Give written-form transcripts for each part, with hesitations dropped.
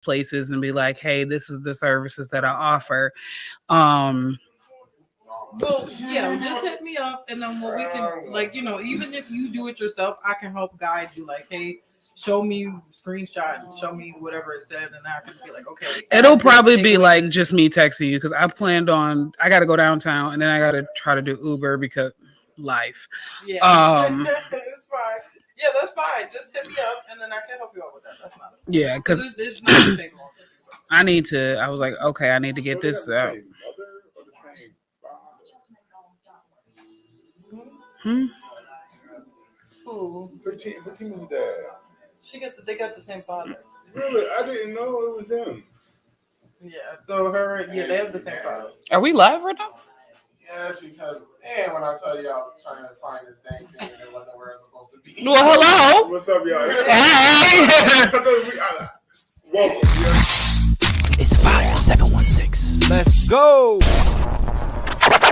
places and be like, hey, this is the services that I offer. Um, Well, yeah, just hit me up, and then what we can, like, even if you do it yourself, I can help guide you. Like, hey, show me screenshots, show me whatever it said, and I can be like, okay. It'll probably be like just me texting you because I got to go downtown and then I got to try to do Uber because life. Yeah, it's fine. Yeah, that's fine. Just hit me up, and then I can help you out with that. That's not. Yeah, because there's not a thing wrong. I need to. I was like, okay, I need to get this out. Who? 15 was dad. They got the same father. Really? I didn't know it was him. Yeah, so they have the same father. Are we live right now? Yes, because when I tell you I was trying to find this dang thing and it wasn't where it was supposed to be. Well, hello. What's up, y'all? Hey. Welcome. It's Fire 716. Let's go.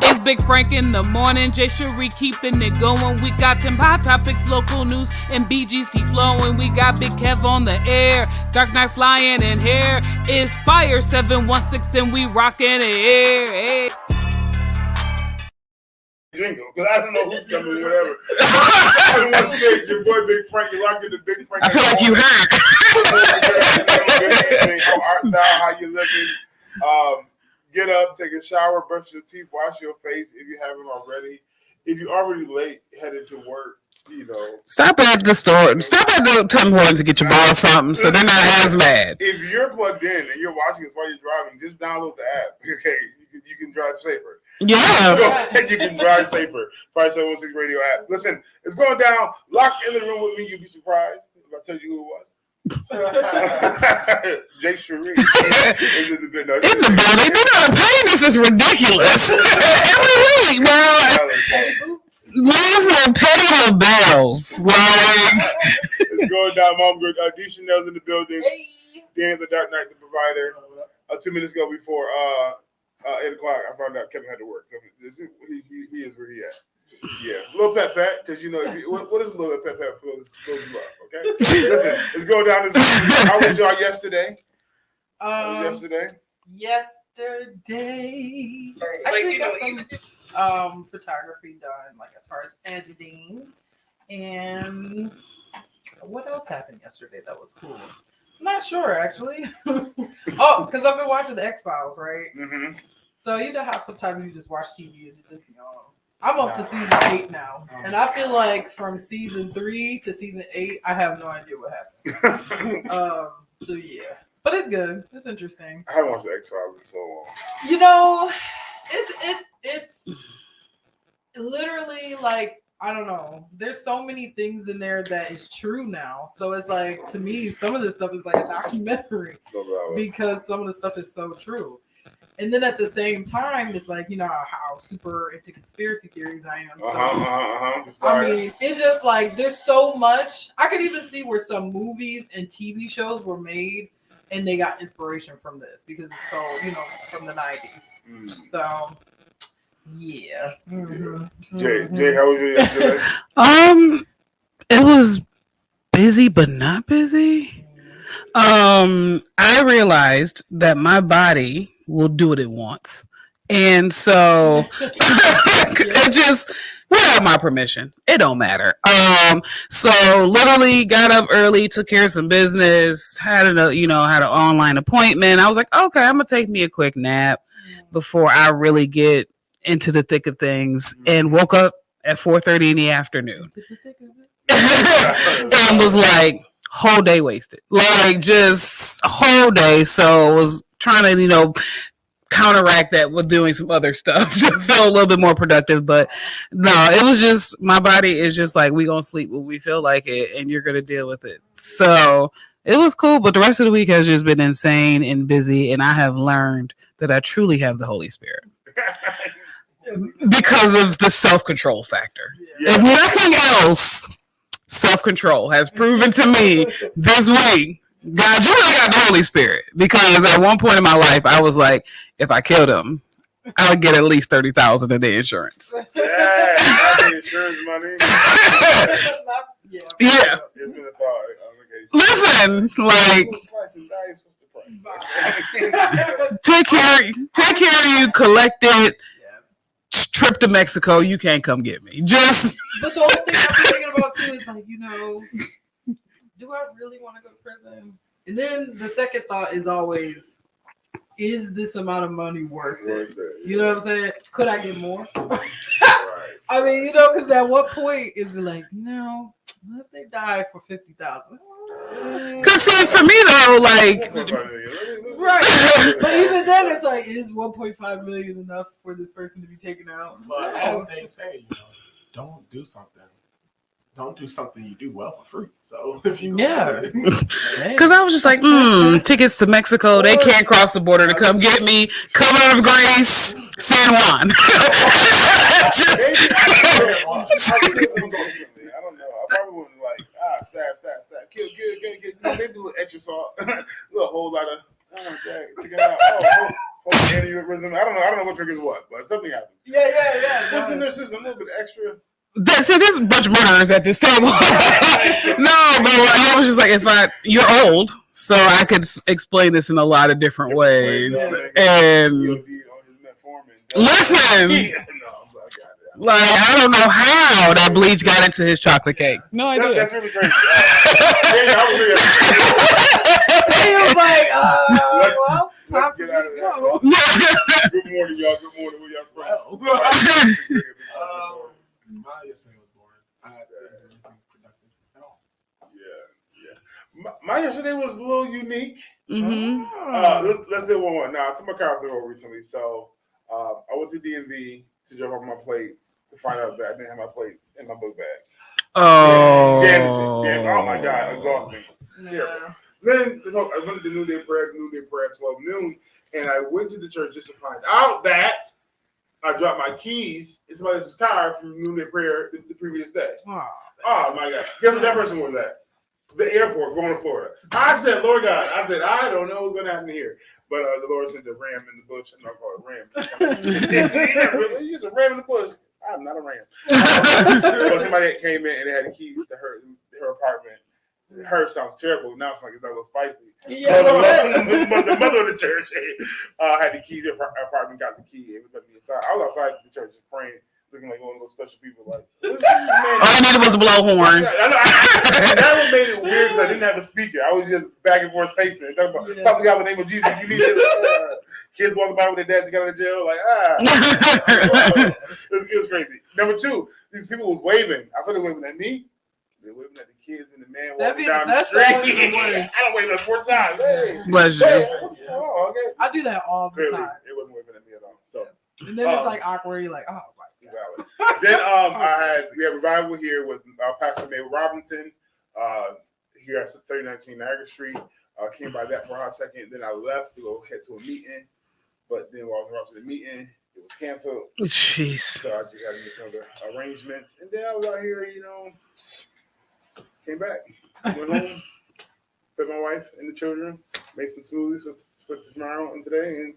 It's Big Frank in the morning. Jay Cherie keeping it going. We got them hot topics, local news, and BGC flowing. We got Big Kev on the air. Dark Knight flying in here. It's Fire 716 and we rocking it here. Hey. Jingle, because I don't know who's coming, whatever. I don't want to say it's your boy Big Frank. You locked into Big Frank. I feel like you heard. How art thou? How you looking? Get up, take a shower, brush your teeth, wash your face if you haven't already. If you're already late, headed to work, Stop at the store. Stop at the Tim Hortons to get your ball something so they're not as mad. If you're plugged in and you're watching us while you're driving, just download the app. Okay, you can drive safer. Yeah. You can drive safer. 5716 radio app. Listen, it's going down. Lock in the room with me. You'll be surprised if I tell you who it was. Jay Cherie is in the building. In the building. You know the pain. This is ridiculous. Every week, man. Listen, petty little bells. Like it's going down. Mom, D Chanel's in the building. Hey. Dan the Dark Knight, the provider. 2 minutes ago before 8 o'clock, I found out Kevin had to work. So he is where he at. Yeah, little pat, because what is a little pat for those you up? Okay, listen, it's going down. How was y'all yesterday? Yesterday. Actually, got some photography done, like as far as editing, and what else happened yesterday that was cool? I'm not sure actually. Because I've been watching the X-Files, right? Mm-hmm. So you know how sometimes you just watch TV and you just I'm up to season 8 now, and I feel like from season 3 to season 8, I have no idea what happened. So yeah, but it's good. It's interesting. I haven't watched the X-Files in so long. It's literally like I don't know. There's so many things in there that is true now. So it's like to me, some of this stuff is like a documentary because some of the stuff is so true. And then at the same time, it's like, how super into conspiracy theories I am. So, I mean, it's just like there's so much. I could even see where some movies and TV shows were made and they got inspiration from this because it's so, from the 90s. So, yeah. Mm-hmm. Jay, how was you yesterday? It was busy, but not busy. I realized that my body will do what it wants. And so it just without my permission, it don't matter. So literally got up early, took care of some business, had an online appointment. I was like, okay, I'm gonna take me a quick nap before I really get into the thick of things, and woke up at 4:30 in the afternoon. And was like, whole day wasted. Like just a whole day. So I was trying to, counteract that with doing some other stuff to feel a little bit more productive. But no, it was just my body is just like, we gonna sleep when we feel like it and you're gonna deal with it. So it was cool, but the rest of the week has just been insane and busy, and I have learned that I truly have the Holy Spirit. Because of the self-control factor. Yeah. If nothing else, self-control has proven to me this week, God, you really got the Holy Spirit. Because at one point in my life, I was like, if I killed him, I would get at least $30,000 in the insurance. Yeah, the insurance money. Yeah. It's been a thought. Listen, like, what's the price? Take care of you, collect it. Trip to Mexico, you can't come get me. Just. But the whole thing I'm thinking about too is like, do I really want to go to prison? And then the second thought is always, is this amount of money worth it? You know what I'm saying? Could I get more? I mean, because at what point is it like, what if they die for $50,000? Because see, for me though, like, right. But even then, it's like, is 1.5 million enough for this person to be taken out? But as they say, don't do something you do well for free. So if you because I was just like, tickets to Mexico, they can't cross the border to come get me. Cover of Grace, San Juan. I don't know. I probably would like stab, kill, maybe a little extra salt, a whole lot of take it out. Whole aneurysm. I don't know what triggers what, but something happens. Yeah. What's in there? Just a little bit extra. See, there's a bunch of murderers at this table. No, but I was just like, you're old, so I could explain this in a lot of different ways. And listen, like, I don't know how that bleach got into his chocolate cake. No idea. That's really crazy. He was like, well, let's get out of that. Good morning, y'all. Good morning. Where y'all from? My yesterday was boring. I didn't do anything productive at all. Yeah. My yesterday was a little unique. Mm-hmm. Let's do one more. Now, I took my car off the road recently, so I went to DMV to drop off my plates to find out that I didn't have my plates in my book bag. Oh. Damn, oh my God, exhausting. Terrible. Then I went to the New Day Prayer at 12 noon, and I went to the church just to find out that I dropped my keys in somebody else's car from New Day Prayer the previous day. Oh my God. Guess what that person was at? The airport going to Florida. I said, Lord God, I don't know what's going to happen here. But the Lord sent a ram in the bush, and I call it ram. Really? He's a ram in the bush. I'm not a ram. But somebody that came in and they had the keys to her apartment. Her sounds terrible. Now it's like it's not a little spicy. Yeah, but the mother of the church had the keys to her apartment, got the key, and let me inside. I was outside the church just praying, looking like one of those special people. Like, all I needed was a blowhorn. That one made it weird because I didn't have a speaker. I was just back and forth pacing. Talking to God in the name of Jesus. You need kids walking by with their dads got out of jail. Like, it was crazy. Number two, these people was waving. I thought they were waving at me. They're waving at the kids and the man walking down the street. I don't wave at 4 times. Hey, Bless you. What's going on? Okay. I do that all the Clearly, time. it wasn't waving at me at all. So, and then it's like awkward. You're like, oh my God. Then we had revival here with Pastor May Robinson here at 3019 Niagara Street. Came by that for a hot second. Then I left to go head to a meeting. But then while I was around to the meeting, it was canceled. Jeez. So I just had to get some other arrangements. And then I was out here, came back. Went home, fed my wife and the children, made some smoothies for tomorrow and today and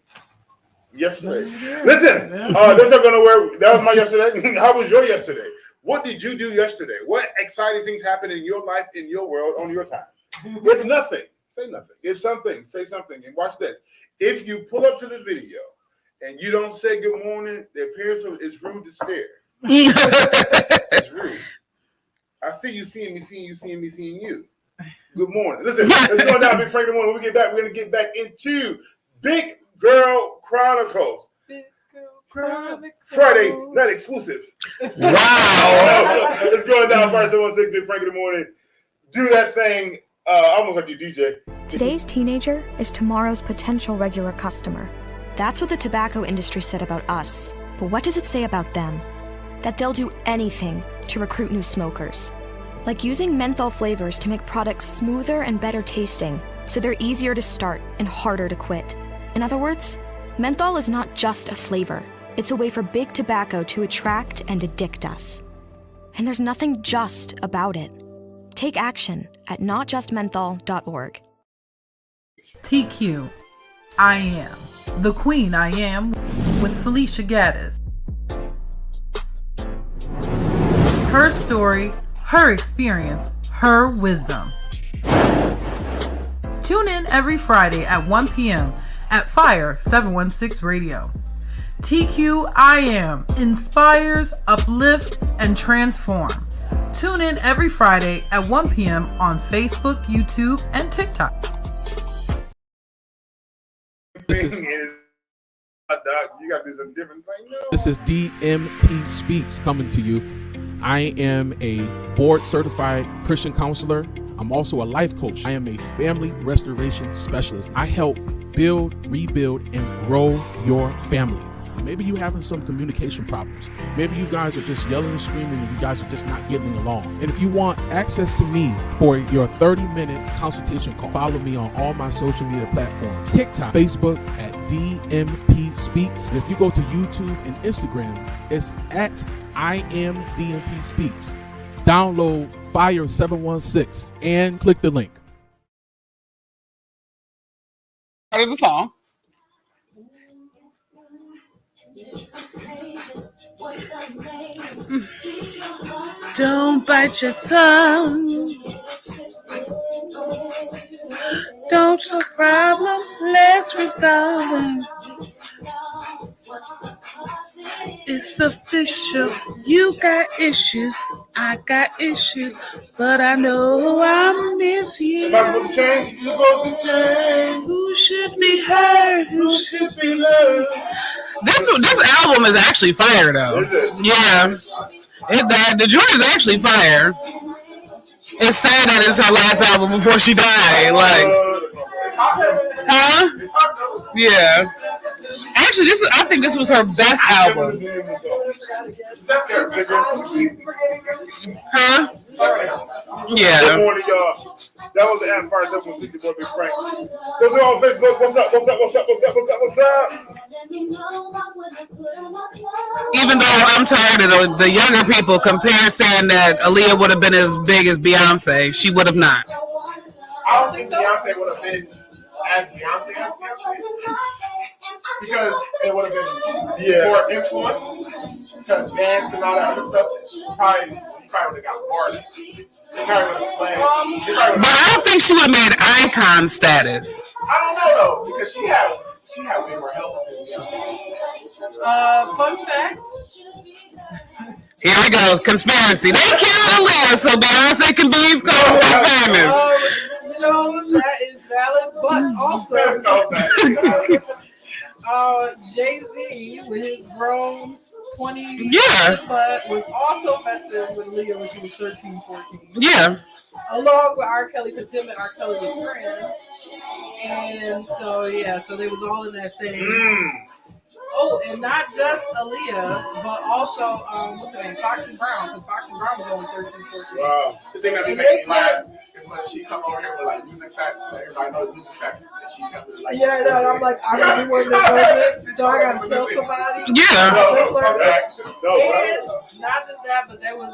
yesterday. Listen, don't talk nowhere. That was my yesterday. How was your yesterday? What did you do yesterday? What exciting things happened in your life, in your world, on your time? If nothing, say nothing. If something, say something. And watch this. If you pull up to the video and you don't say good morning, the appearance is rude to stare. It's rude. I see you seeing me, seeing you, seeing me, seeing you. Good morning. Listen, let's go down Big Frank in the morning. When we get back, we're going to get back into Big Girl Chronicles. Friday night exclusive. Wow. Let's go down first. 116 Big Frank in the morning. Do that thing. Almost like you DJ. Today's teenager is tomorrow's potential regular customer. That's what the tobacco industry said about us. But what does it say about them? That they'll do anything to recruit new smokers. Like using menthol flavors to make products smoother and better tasting, so they're easier to start and harder to quit. In other words, menthol is not just a flavor. It's a way for big tobacco to attract and addict us. And there's nothing just about it. Take action at notjustmenthol.org. TQ, I Am, the Queen I Am, with Felicia Gaddis. Her story, her experience, her wisdom. Tune in every Friday at 1 p.m. at Fire 716 Radio. TQIM inspires, uplift, and transform. Tune in every Friday at 1 p.m. on Facebook, YouTube, and TikTok. You got to do some different things. This is DMP Speaks coming to you. I am a board certified Christian counselor. I'm also a life coach. I am a family restoration specialist. I help build, rebuild, and grow your family. Maybe you're having some communication problems. Maybe you guys are just yelling and screaming and you guys are just not getting along. And if you want access to me for your 30-minute consultation call, follow me on all my social media platforms. TikTok, Facebook at DMP Speaks. And if you go to YouTube and Instagram, it's at I am DMP Speaks. Download Fire 716 and click the link. Part of the song. Don't bite your tongue. Don't your problem, let's resolve it. It's official. You got issues, I got issues, but I know I miss you. Supposed to change. Supposed to change. Who should be heard? Who should be loved? This album is actually fire, though. Is it? Yeah, the joint is actually fire. It's sad that it's her last album before she died. Like, huh? Yeah. Actually, I think this was her best album. Huh? Yeah. Good morning, y'all. That was the Fire 716 boy, Big Frank. What's on Facebook? What's up? What's up? What's up? What's up? What's up? What's up? Even though I'm tired of the younger people saying that Aaliyah would have been as big as Beyonce, she would have not. I don't think Beyonce would have been as Beyonce has because it would have been more influence to dance and all that other stuff. Probably would have got bored. But I don't think she would have made icon status. I don't know though because she had way more help than Beyonce. Fun fact. Here we go, conspiracy. They killed Aaliyah so Beyonce can be more famous. That is valid, but also Jay-Z with his grown 20 but was also messing with Leah when she was 13, 14. Yeah. Along with R. Kelly, because him and R. Kelly were friends. And so they was all in that same. Oh, and not just Aaliyah, but also, what's her name? Foxy Brown, because Foxy Brown was only 13, 14. Wow. The thing that makes me laugh is when she come over here with like music facts, and everybody knows music facts, and she comes with like. Yeah, no, I'm like, I gotta be one that knows it, so I gotta tell somebody. Yeah. And not just that, but they was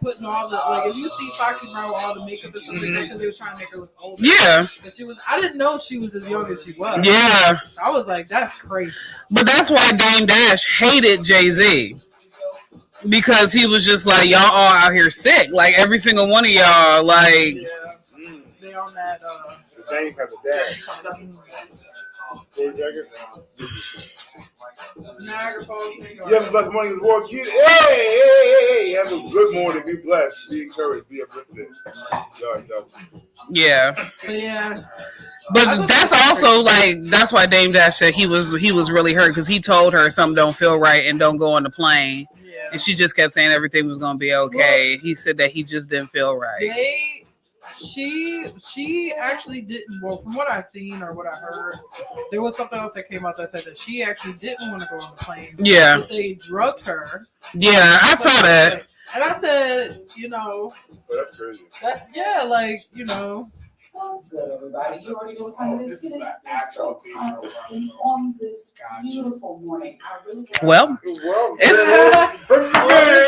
putting all the, like, if you see Foxy Brown with all the makeup and stuff like that, because they were trying to make her look older. Yeah. Because I didn't know she was as young as she was. Yeah. I was like, that's crazy. But that's why Dame Dash hated Jay-Z. Because he was just like, y'all all out here sick. Like, every single one of y'all, like... Yeah. They on that... Dame has a dad. Niagara Falls NY. You have a blessed morning as well, kid. Hey. Have a good morning. Be blessed. Be encouraged. Be uplifted. Yeah. Yeah. But that's also like that's why Dame Dash said he was really hurt because he told her something don't feel right and don't go on the plane, and she just kept saying everything was gonna be okay. He said that he just didn't feel right. She actually didn't. Well, from what I've seen or what I heard, there was something else that came out that said that she actually didn't want to go on the plane. Yeah, but they drugged her. Yeah, I saw that, and I said, that's crazy. That's What's good, everybody? You already know what time it is. It is on this beautiful morning. I really it's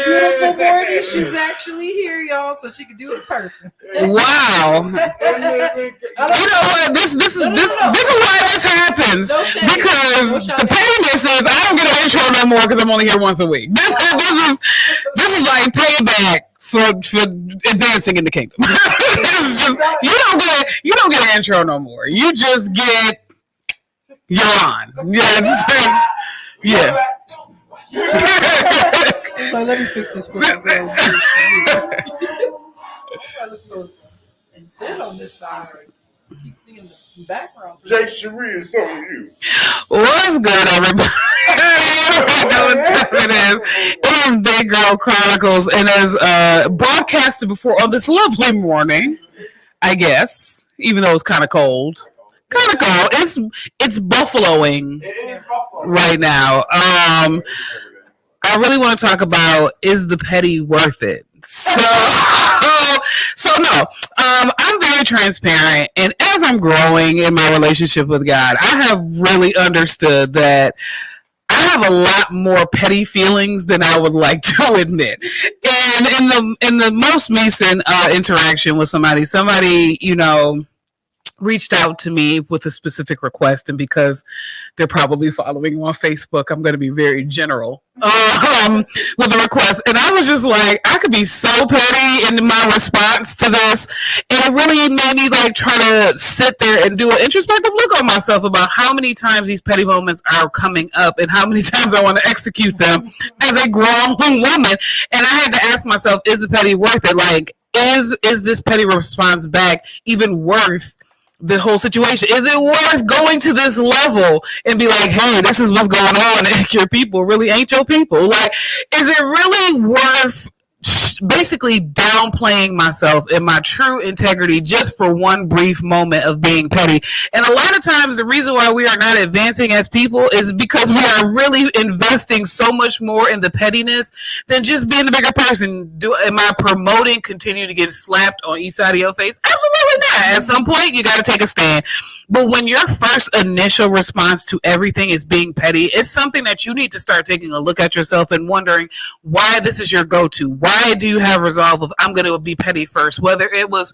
beautiful morning. She's actually here, y'all, so she can do it in person. Wow. You know what? This is why this happens because the payment says I don't get an intro no more because I'm only here once a week. This is like payback for advancing in the kingdom. It's just you don't get an intro no more. You just get you're on. Yeah. Like, let me fix this for my girl. I look so intent on this side. Keep seeing the background. Jay Cherie is something you. What's good, everybody? You know what time it is. It is Big Girl Chronicles, and as broadcasted before on this lovely morning, I guess, even though it's kind of cold. It's buffaloing right now. I really want to talk about, is the petty worth it? So no, I'm very transparent, and as I'm growing in my relationship with God, I have really understood that I have a lot more petty feelings than I would like to admit. And in the most recent interaction with somebody, you know, reached out to me with a specific request, and because they're probably following on Facebook, I'm going to be very general with the request. And I was just like, I could be so petty in my response to this, and it really made me like try to sit there and do an introspective look on myself about how many times these petty moments are coming up and how many times I want to execute them as a grown woman. And I had to ask myself, is the petty worth it? Like, is this petty response back even worth the whole situation? Is it worth going to this level and be like, hey, this is what's going on, and your people really ain't your people? Like, is it really worth basically downplaying myself and my true integrity just for one brief moment of being petty? And a lot of times the reason why we are not advancing as people is because we are really investing so much more in the pettiness than just being the bigger person. Am I promoting continue to get slapped on each side of your face? Absolutely not. At some point you got to take a stand. But when your first initial response to everything is being petty, it's something that you need to start taking a look at yourself and wondering why this is your go-to. Why do you have resolve of I'm going to be petty first? Whether it was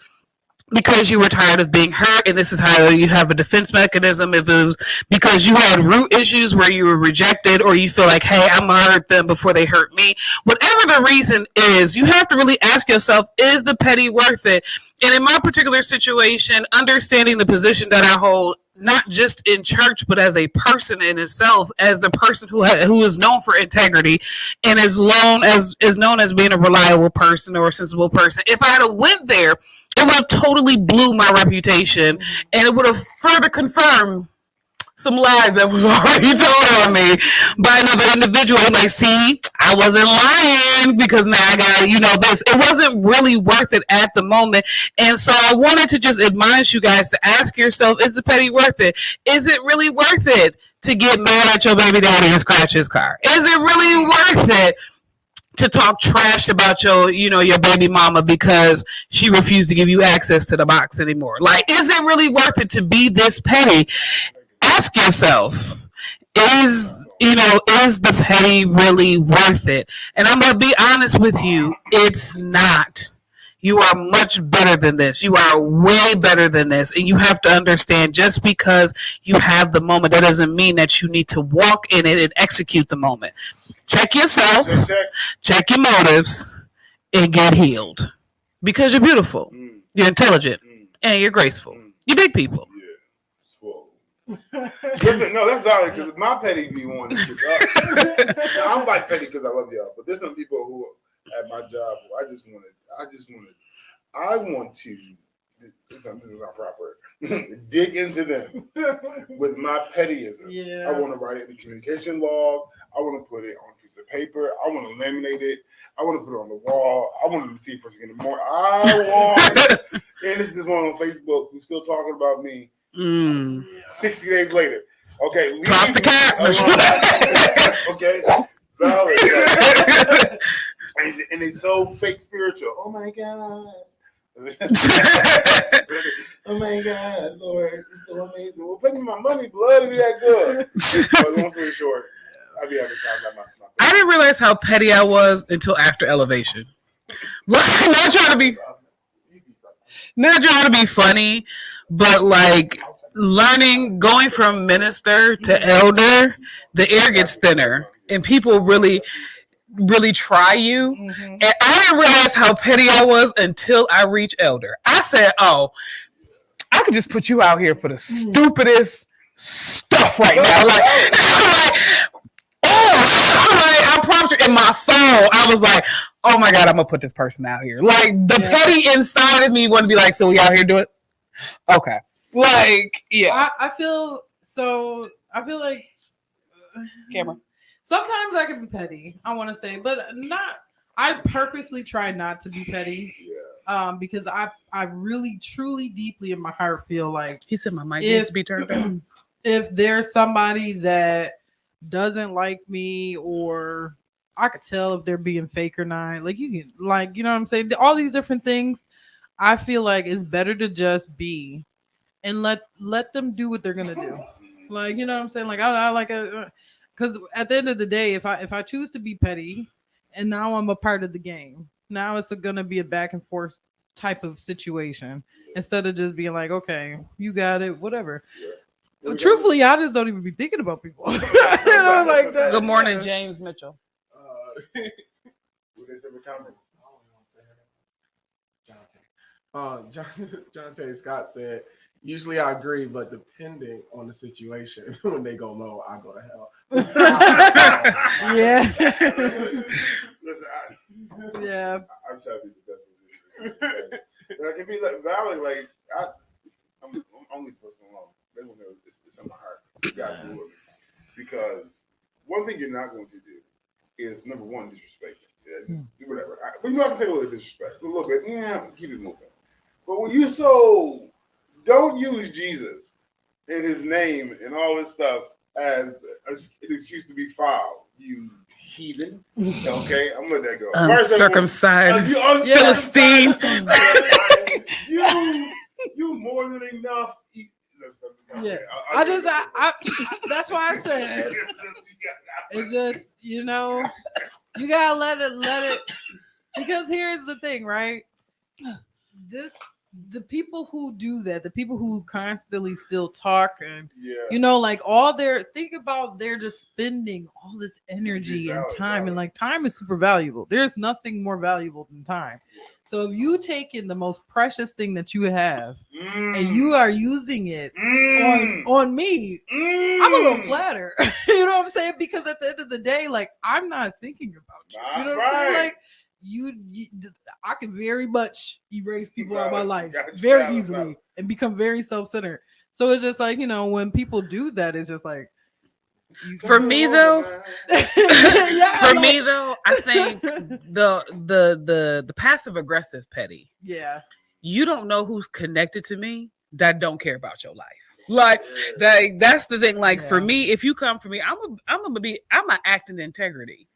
because you were tired of being hurt and this is how you have a defense mechanism, if it was because you had root issues where you were rejected, or you feel like, hey, I'm going to hurt them before they hurt me. Whatever the reason is, you have to really ask yourself, is the petty worth it? And in my particular situation, understanding the position that I hold, not just in church, but as a person in itself, as the person who is known for integrity and is known as being a reliable person or a sensible person. If I had went there, it would have totally blew my reputation, and it would have further confirmed some lies that was already told on me by another individual. I'm like, see, I wasn't lying because now I got, this. It wasn't really worth it at the moment. And so I wanted to just admonish you guys to ask yourself, is the petty worth it? Is it really worth it to get mad at your baby daddy and scratch his car? Is it really worth it to talk trash about your baby mama because she refused to give you access to the box anymore? Like, is it really worth it to be this petty? Ask yourself, is the petty really worth it? And I'm going to be honest with you, it's not. You are much better than this. You are way better than this. And you have to understand, just because you have the moment, that doesn't mean that you need to walk in it and execute the moment. Check yourself, check your motives, and get healed. Because you're beautiful, you're intelligent, and you're graceful. You're big people. Listen, no, that's valid, because my petty be wanting to get up. I'm like petty because I love y'all, but there's some people who at my job who I want to. This is not proper. Dig into them with my pettyism. Yeah. I want to write it in the communication log. I want to put it on a piece of paper. I want to laminate it. I want to put it on the wall. I want to see it first thing in the morning. And this is this one on Facebook who's still talking about me. 60 days later. Okay. Toss the cat. Okay. Valid. And it's so fake spiritual. Oh my God. Oh my God, Lord. It's so amazing. Well, pay me my money, blood, to be that good. So long story short, I be having time about my I didn't realize how petty I was until after elevation. Not trying to be funny, but like going from minister to elder, the air gets thinner, and people really, really try you. Mhm. And I didn't realize how petty I was until I reached elder. I said, oh, I could just put you out here for the stupidest stuff right now. Like, I promise you, in my soul, I was like, oh my God, I'm going to put this person out here. Like, the petty inside of me wanted to be like, so we out here do it? Okay. Like, yeah. I feel like Camera. sometimes I can be petty, I want to say, but I purposely try not to be petty. Because I really, truly, deeply in my heart feel like he said my mic needs to be turned down. If there's somebody that doesn't like me, or I could tell if they're being fake or not, like you can, like, you know what I'm saying? All these different things, I feel like it's better to just be and let them do what they're gonna do. Like, you know what I'm saying? Like I like because at the end of the day, if I choose to be petty, and now I'm a part of the game. Now it's gonna be a back and forth type of situation instead of just being like, okay, you got it, whatever. Yeah. Truthfully, I just don't even be thinking about people. You know, like that. Good morning, James Mitchell. What they say in the comments? John Tay Scott said, usually I agree, but depending on the situation, when they go low, I go to hell. Yeah. Listen, yeah. I'm trying to be the best of this. Like, it be like valid, like I'm only the person alone. They don't know it's in my heart. You gotta do it. Because one thing you're not going to do is, number one, disrespect it. Yeah, just do whatever. But you know, I can take a little disrespect. A little bit. Yeah, keep it moving. But when you don't use Jesus and his name and all this stuff as an excuse to be foul, you heathen. Okay, I'm gonna let that go. Uncircumcised Philistine. You more than enough. Yeah, I that's why I said it's just, you know, you gotta let it, because here's the thing, right? The people who do that, the people who constantly still talk and you know, like think about they're just spending all this energy and time, and like time is super valuable. There's nothing more valuable than time. So if you take in the most precious thing that you have and you are using it on me, I'm a little flattered. You know what I'm saying? Because at the end of the day, like, I'm not thinking about you. You know what I'm saying? Like, I can very much erase people out of my life very easily and become very self-centered. So it's just like, you know, when people do that, it's just like, for me though, I think the passive aggressive petty. Yeah. You don't know who's connected to me that don't care about your life. Like that's the thing. Like for me, if you come for me, I'm gonna act in integrity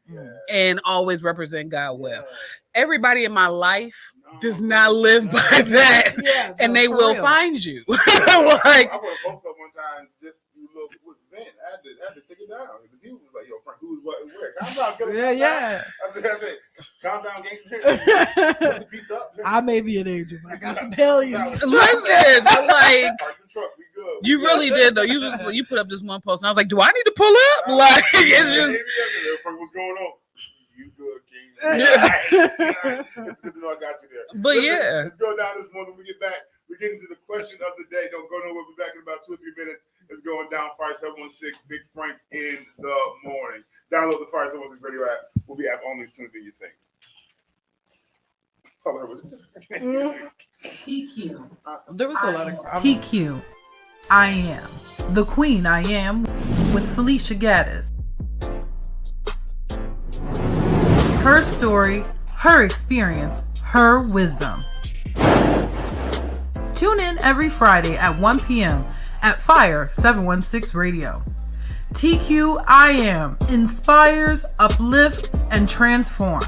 and always represent God well. Everybody in my life does not live by that, and they will find you. Like, I went to post up one time just with Ben. I had to take it down. The dude was like, "Yo, Frank, who's what and where?" I said, "Calm down, gangster. Put the piece up." I may be an angel. I got some hellions. Listen, like. You really did though. You put up this one post, and I was like, "Do I need to pull up?" Like, it's just. What's going on? You good, King? It's good to know I got you there. But let's go down this morning. When we get back, we're getting to the question of the day. Don't go nowhere. We'll be back in about 2 or 3 minutes. It's going down. Fire 716, Big Frank in the morning. Download the Fire 716 radio app. We'll be app only as soon as you think. TQ. There was a lot of TQ. I am the Queen. I am with Felicia Gaddis. Her story, her experience, her wisdom. Tune in every Friday at 1 p.m. at Fire 716 Radio. TQ I Am inspires, uplift, and transform.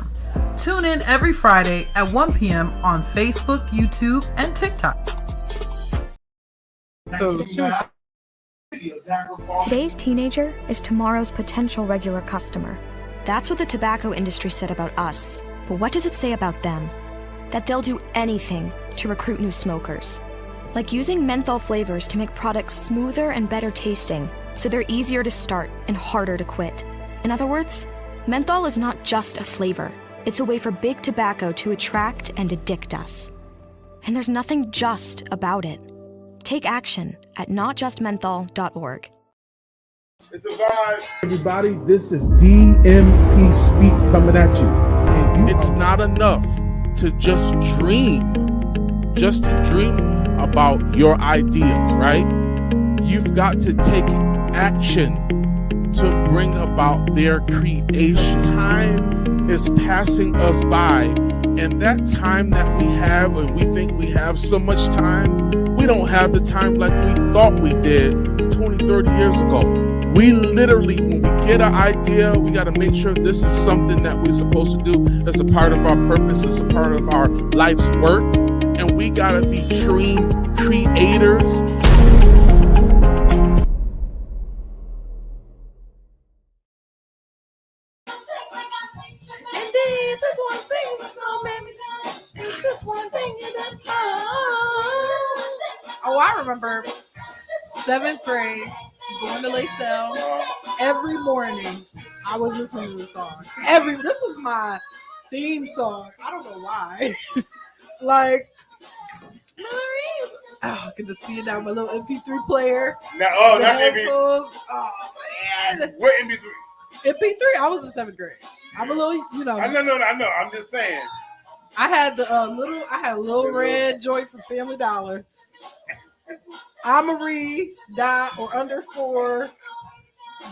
Tune in every Friday at 1 p.m. on Facebook, YouTube, and TikTok. Today's teenager is tomorrow's potential regular customer. That's what the tobacco industry said about us. But what does it say about them? That they'll do anything to recruit new smokers. Like using menthol flavors to make products smoother and better tasting, so they're easier to start and harder to quit. In other words, Menthol is not just a flavor. It's a way for big tobacco to attract and addict us. And there's nothing just about it. Take action at notjustmenthol.org. It's a vibe. Everybody, this is DMP Speaks coming at you. And it's not enough to just dream about your ideas, right? You've got to take action to bring about their creation. Time is passing us by, and that time that we have, and we think we have so much time, we don't have the time like we thought we did 20, 30 years ago. We literally, when we get an idea, we got to make sure this is something that we're supposed to do. It's a part of our purpose. It's a part of our life's work. And we got to be dream creators. Indeed, this one thing was so many times. This one thing you done. Oh, I remember 7th grade going to Lacelle. Every morning I was listening to the song. This was my theme song. I don't know why. Like, I can just see it now. My little MP3 player. Now, not MP3. Oh man. What MP3? MP3. I was in 7th grade. I'm a little, I know. I'm just saying. I had a little red joint from Family Dollar. Amory dot or underscore,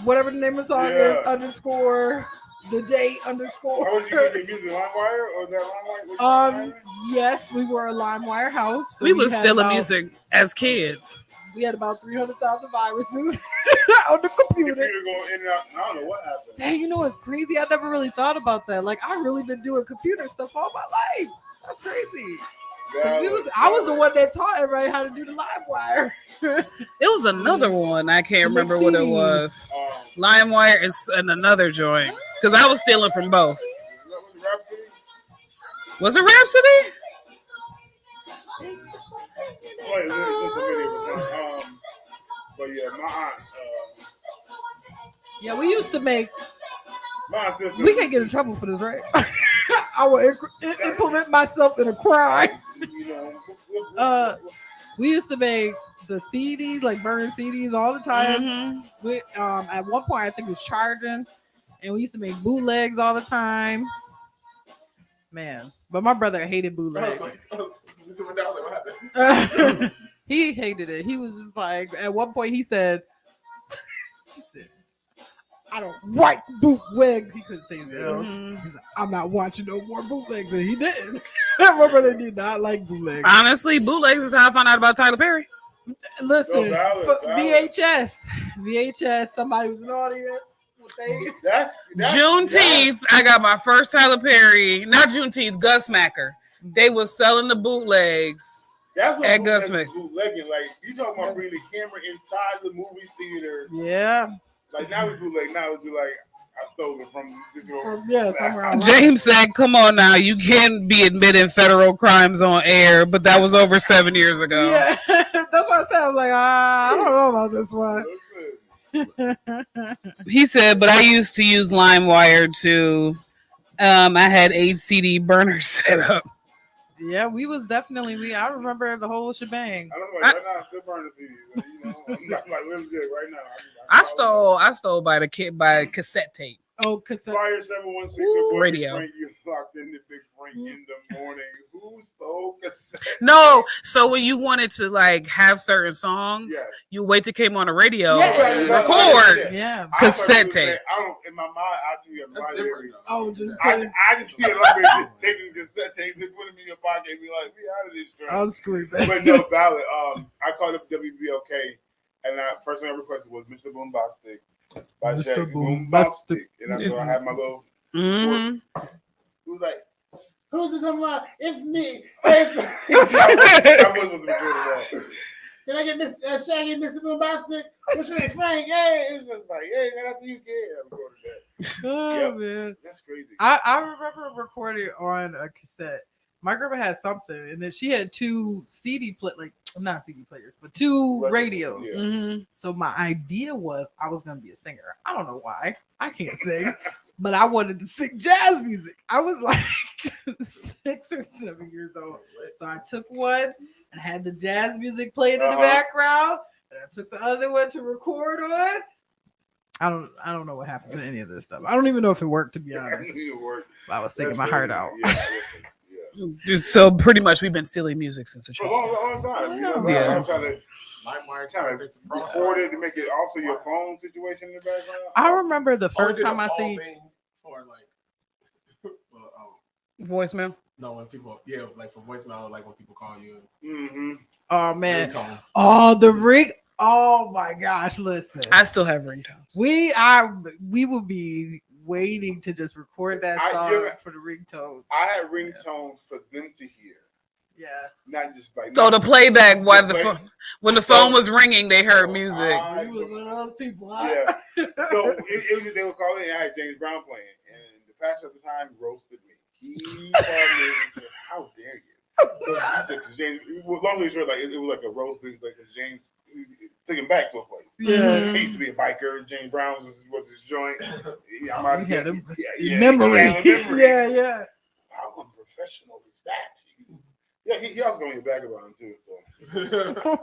whatever the name of the song is, underscore the date underscore. How was you getting music? LimeWire or was that LimeWire? Yes, we were a LimeWire house. So we was stealing music as kids. We had about 300,000 viruses on the computer. Going in and out. I don't know what happened. Dang, you know what's crazy? I never really thought about that. Like, I really been doing computer stuff all my life. That's crazy. I was the one that taught everybody how to do the LimeWire. It was another one. I can't remember what it was. LimeWire and another joint. Because I was stealing from both. Was it Rhapsody? But yeah, my aunt. Yeah, we used to make. We can't get in trouble for this, right? I will implement myself in a crime. We used to make the CDs, like burn CDs all the time. Mm-hmm. We at one point I think it was charging, and we used to make bootlegs all the time. Man, but my brother hated bootlegs. He hated it. He was just like, at one point he said, I don't like bootleg. He couldn't say his L. He's like, I'm not watching no more bootlegs, and he didn't. My brother did not like bootlegs. Honestly, bootlegs is how I found out about Tyler Perry. Listen, VHS. Somebody was in the audience. That's Juneteenth. I got my first Tyler Perry. Not Juneteenth. Gusmacker. They was selling the bootlegs. That's what at Gusmacker. Bootlegging. Like you talking about bringing the camera inside the movie theater. Yeah. Like now we bootleg. Now it'd be like I stole it from somewhere. James said, "Come on now, you can't be admitting federal crimes on air." But that was over 7 years ago. Yeah, that's what I said. I was like, I don't know about this one. He said, "But I used to use LimeWire to. I had 8 CD burners set up." Yeah, we was definitely. I remember the whole shebang. I don't know. Right now, I still burn the CDs. You know, I'm not like legit right now. I stole by cassette tape. Oh, cassette. Fire 716 radio. Frank, you locked in the Big Frank in the morning. Who stole cassette? No, so when you wanted to like have certain songs, you wait till it came on the radio, record, cassette tape. I don't. In my mind, I see a lot of Oh, just I just feel like just taking cassette tapes and putting them in your pocket and be like, we out of this joint. I'm screwed. But no, valid. I called up WBLK, and first thing I requested was Mr. Boombastic by Mr. Boombastic, and so I had my little. Who was like, who's this online? It's me. That was the Can I get Mr. Shaggy, Mr. Boombastic? What's your name, Frank? Hey, it's just like, hey, man, after you get, oh man, that's crazy. I remember recording on a cassette. My grandma had something, and then she had 2 not CD players, but 2 radios. Yeah. So my idea was I was gonna be a singer. I don't know why. I can't sing, but I wanted to sing jazz music. I was like 6 or 7 years old. So I took one and had the jazz music playing in the background. And I took the other one to record on. I don't know what happened to any of this stuff. I don't even know if it worked, to be honest. I was singing my heart out. Yeah. So pretty much we've been stealing music since a For a child. long time. You know, Yeah. I'm trying to record it to make it also your phone situation in the background. I remember the first time I seen for Voicemail. no, when people like for voicemail, like when people call you. Mm-hmm. oh man. Ringtones. Oh, the ring. Oh my gosh, listen. I still have ringtones. We would be waiting to just record that song for the ringtones. I had ringtones for them to hear. Yeah. Not just like So the playback while the play- when the phone was ringing, they heard music. You was one of those people, huh? Yeah. So it was just, they would call in and I had James Brown playing. And the pastor at the time roasted me. He called me and said, "How dare you?" He said, James, long story short, like it was like a roast, like James took him back to a place. Yeah. He used to be a biker. James Brown was his joint. I'm out had here. him Yeah, memory. memory. Yeah. How unprofessional is that? Yeah, he also gonna be a vagabond too. So,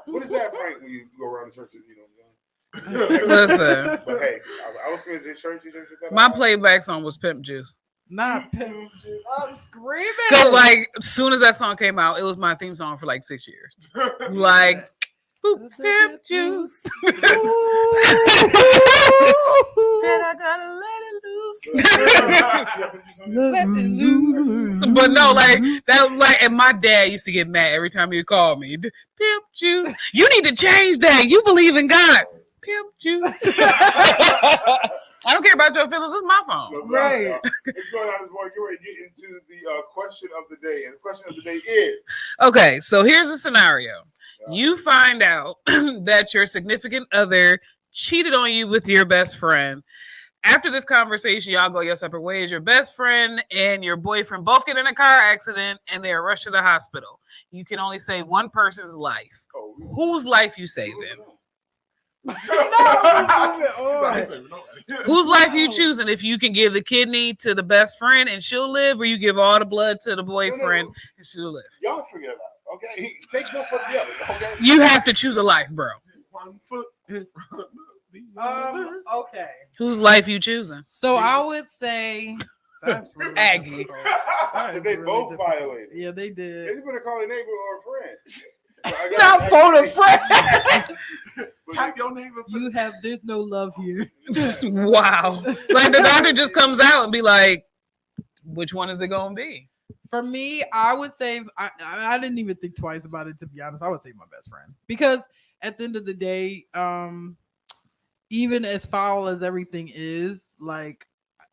what is that, Frank? When you go around the church, you know what I'm saying? Listen, But hey, I was going to church. my playback song was Pimp Juice. Not Pimp Juice. I'm screaming. Cause like as soon as that song came out, it was my theme song for like 6 years. Like boop, Pimp Juice. Said I gotta let it loose. But no, like that, like, and my dad used to get mad every time he would call me. Pimp Juice, you need to change that. You believe in God. Pimp Juice. I don't care about your feelings. It's my phone. Right. It's going on this morning. You're ready to get into the question of the day, and the question of the day is okay. So here's a scenario: you find out that your significant other cheated on you with your best friend. After this conversation, y'all go your separate ways. Your best friend and your boyfriend both get in a car accident and they are rushed to the hospital. You can only save one person's life. Whose life you saving? Whose life you choosing? If you can give the kidney to the best friend and she'll live, or you give all the blood to the boyfriend and she'll live. Y'all figure it out, okay? Take no for the other, okay? You have to choose a life, bro. 1 foot in front of the Okay. Whose life you choosing? So I would say that's really Aggie. difficult. That is They really both difficult. violated. Yeah, they They did. just better call a neighbor or a friend. Not phone a friend. Type your name. There's no love here. Wow. Like the doctor just comes out and be like, which one is it gonna be? For me, I would say I didn't even think twice about it, to be honest. I would say my best friend, because at the end of the day, even as foul as everything is, like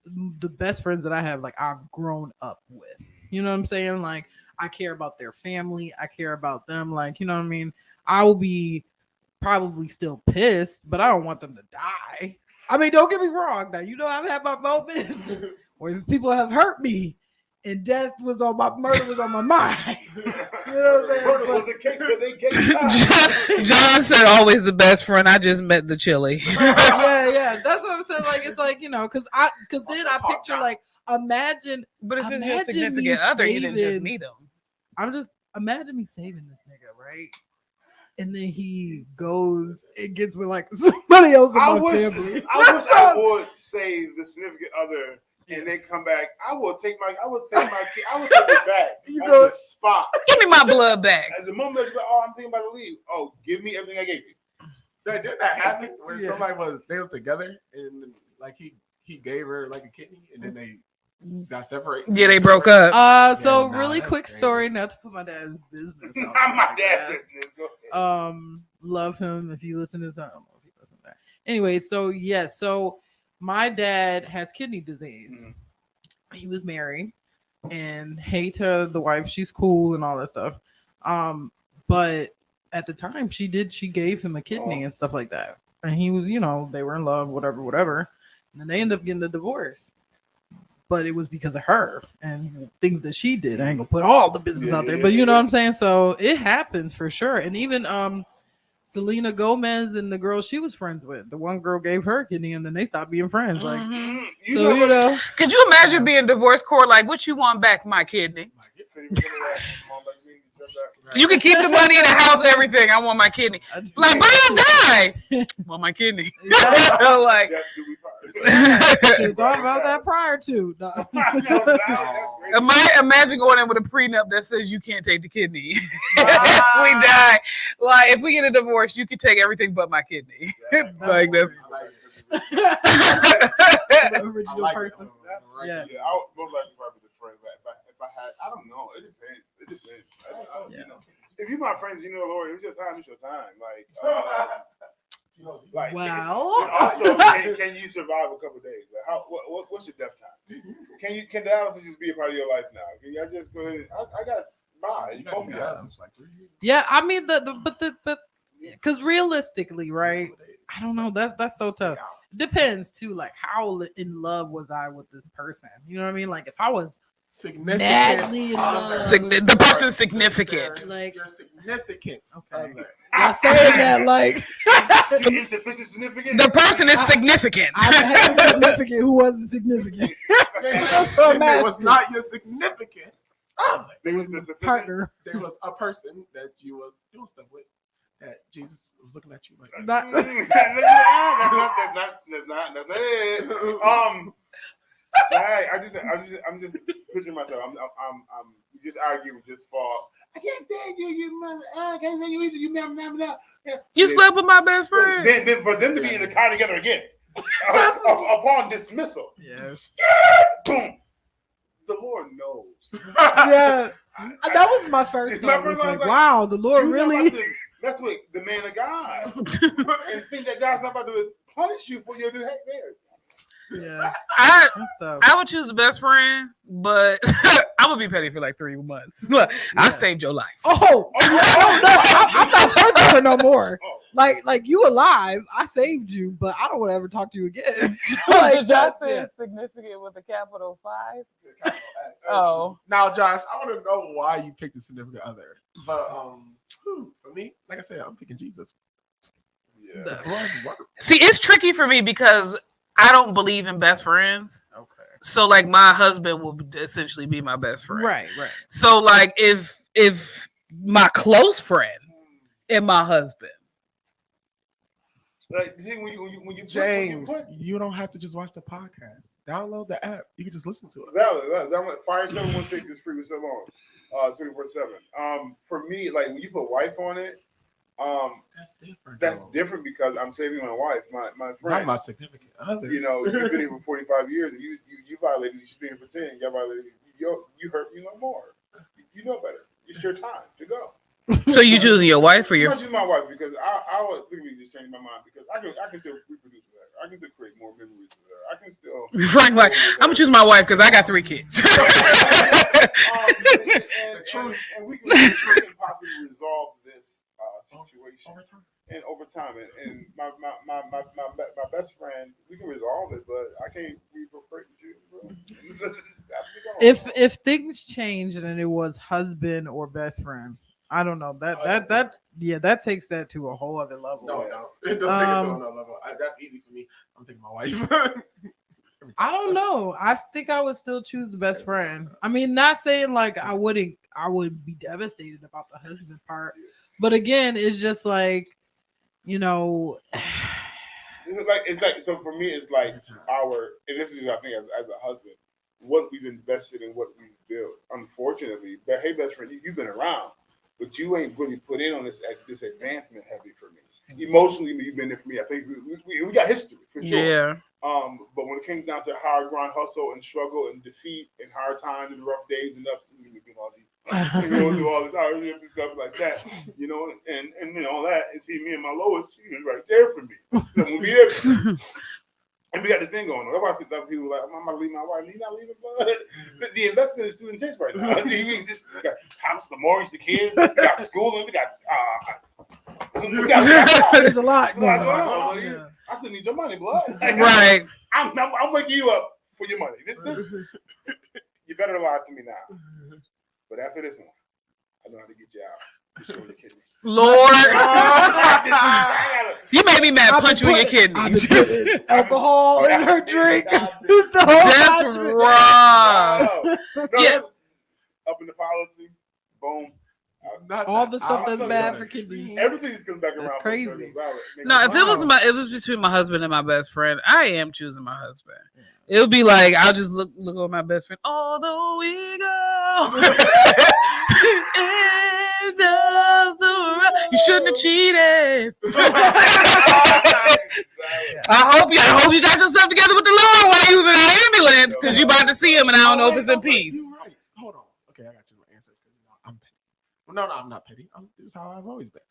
the best friends that I have, like I've grown up with. You know what I'm saying? Like I care about their family. I care about them. Like, you know what I mean? I will be probably still pissed, but I don't want them to die. I mean, don't get me wrong. Now, you know, I've had my moments where people have hurt me and murder was on my mind. You know what I'm saying? Murder was a case that they gave John said always the best friend. I just met the chili. yeah. That's what I'm saying. Like, it's like, you know, because then I picture like, imagine. But if it's your imagine significant me other, you didn't just saving- meet him. I'm just imagine me saving this nigga, right? And then he goes and gets with like somebody else in my family. I wish I would save the significant other and then come back. I would take it back. You on go- the spot. Give me my blood back. At the moment that you're like, oh, I'm thinking about to leave. Oh, give me everything I gave you. Did that happen where Yeah. somebody was together and like he gave her like a kidney and then they got separated? Yeah, they broke up. So Yeah, nah, really that's quick crazy. story, not to put my dad's business out. Not my there, dad's guys. business. Go ahead. Love him if you listen to this. I don't know if he listens to that. Anyway, so yes, so my dad has kidney disease. He was married, and hey to the wife, she's cool and all that stuff. But at the time she gave him a kidney and stuff like that. And he was, you know, they were in love, whatever. And then they ended up getting a divorce. But it was because of her and things that she did. I ain't gonna put all the business out there, but you know what I'm saying? So it happens for sure. And even Selena Gomez and the girl she was friends with. The one girl gave her a kidney, and then they stopped being friends. Like, could you imagine being divorced court? Like, what you want back? My kidney. You can keep the money in the house, everything. I want my kidney. Like, but I'll die. Want my kidney. Like, should have thought about that prior to. No. Imagine going in with a prenup that says you can't take the kidney. If we die, like if we get a divorce, you can take everything but my kidney. Like that's The original person. Yeah, I would most likely probably the friend. If I had, I don't know. It depends. You know, if you're my friends, you know, Lord, it's your time. It's your time. Like, well, also, can you survive a couple of days? Like, what's your death time? Can dialysis just be a part of your life now? Can y'all just go ahead? I got by. Yeah, I mean but because realistically, right? I don't know. That's so tough. Depends too, like how in love was I with this person? You know what I mean? Like if I was madly in love, the person's significant. Like you're significant. Okay, I'm saying that like the person is significant. I had a significant who wasn't significant. It was not your significant. There was the partner. There was a person that you was doing stuff with. That Jesus was looking at you like that's not it. I'm just picturing myself. I'm just arguing just for. I can't stand you mother. I can't stand you mother. You slept with my best friend. Then for them to be in the car together again, upon dismissal. Yes. Boom. The Lord knows. Yeah, that was my first thought. Was like, wow, the Lord really. That's what the man of God and think that God's not about to punish you for your new marriage. Yeah, I would choose the best friend, but I'm gonna be petty for like 3 months. Look, I saved your life. Oh no, I'm not friends with her no more. Like you alive, I saved you, but I don't want to ever talk to you again. Like Josh said, significant with a capital 5. Oh, now Josh, I want to know why you picked a significant other, but for me, like I said, I'm picking Jesus. Yeah. See, it's tricky for me because I don't believe in best friends. Okay. So like my husband will essentially be my best friend. Right. So like if my close friend and my husband. Like when you James, you don't have to just watch the podcast. Download the app. You can just listen to it. That Fire 716 is free with so long. 24/7. For me, like when you put wife on it, that's different. That's different because I'm saving my wife, my friend, not my significant other. You know, you've been here for 45 years, and you violated. You've been here for 10. You violated. You hurt me no more. You know better. It's your time to go. So you choosing your wife or your? I'm choosing my wife because I was literally just changing my mind because I can still reproduce with her. I can still create more memories with her. I can still. Frank, like I'm gonna choose my wife because I got 3 kids. And we can possibly resolve this situation over time. And my best friend, we can resolve it, but I can't reproduce with you. Bro. If things changed and it was husband or best friend, I don't know that takes that to a whole other level. No, it doesn't take it to another level. That's easy for me. I'm thinking my wife. I don't know. I think I would still choose the best friend. I mean, not saying like I would be devastated about the husband part, but again, it's just like, you know, it's like so for me, it's like and this is I think as a husband, what we've invested in, what we've built. Unfortunately, but hey, best friend, you've been around, but you ain't really put in on this advancement heavy for me. Emotionally, you've been there for me. I think we got history for sure. Yeah. But when it came down to hard grind, hustle, and struggle, and defeat, and hard times, and rough days, and ups, and do all this hardship and stuff like that, you know, and you know all that, and see me and my lowest, she was right there for me. So we'll be there for me. And we got this thing going on. That's why I think that people are like, I'm gonna leave my wife. You're not leaving, but the investment is too intense right now. We got house, the mortgage, the kids, we got schooling, we got there's a lot going on. So I still need your money, blood. Right. I'm waking you up for your money. This you better lie to me now. But after this one, I know how to get you out. Lord, you made me mad. Punch you in your kidney. I've been putting alcohol in her drink. That's rough. Yeah. Up in the policy, boom. All the stuff that's bad for kidneys. Everything's coming back around. That's crazy. No, if it was between my husband and my best friend, I am choosing my husband. It would be like I'll just look at my best friend. Although we go end of the road, you shouldn't have cheated. I hope you got yourself together with the Lord while you was in the ambulance because you about to see him and I don't know if it's in peace. You're right. Hold on. Okay, I got you my answer. I'm petty. Well, no, I'm not petty. This is how I've always been.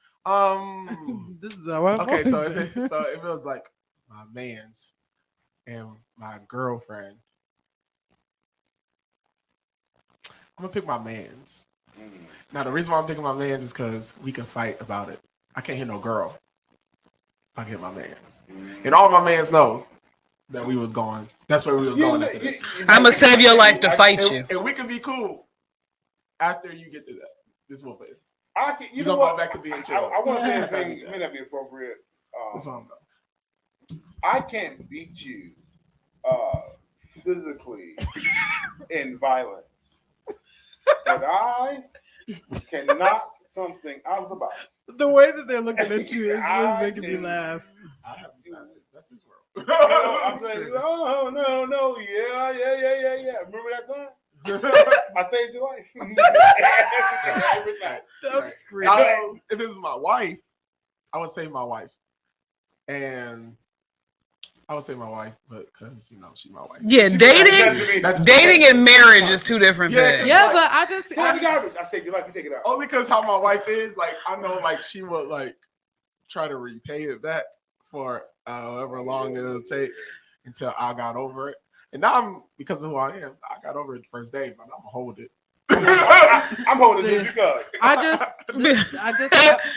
This is how I've okay. always So been. if it was like my man's and my girlfriend, I'm gonna pick my man's. Now the reason why I'm picking my man's is because we can fight about it. I can't hit no girl. I get my man's, and all my mans know that we was going. That's where we was going after this. I'm gonna save your life to fight you, and we can be cool after you get to that. This will be. You know what? Back to being chill. I want to say a thing. It may not be appropriate. That's what I'm going. I can't beat you physically in violence, but I can knock something out of the box. The way that they're looking at you is what's making me laugh. That's his world. I'm saying, oh no, yeah. Remember that time? I saved your life. I'm screaming. If this was my wife, I would say my wife, and I would say my wife, but because she's my wife. Yeah, dating and marriage is two different things. Yeah, but I just I saved your life. You take it out. Only because how my wife is, like I know, like she would like try to repay it back for however long it'll take until I got over it. And now because of who I am, I got over it the first day, but I'm gonna hold it. I'm holding it just because. I just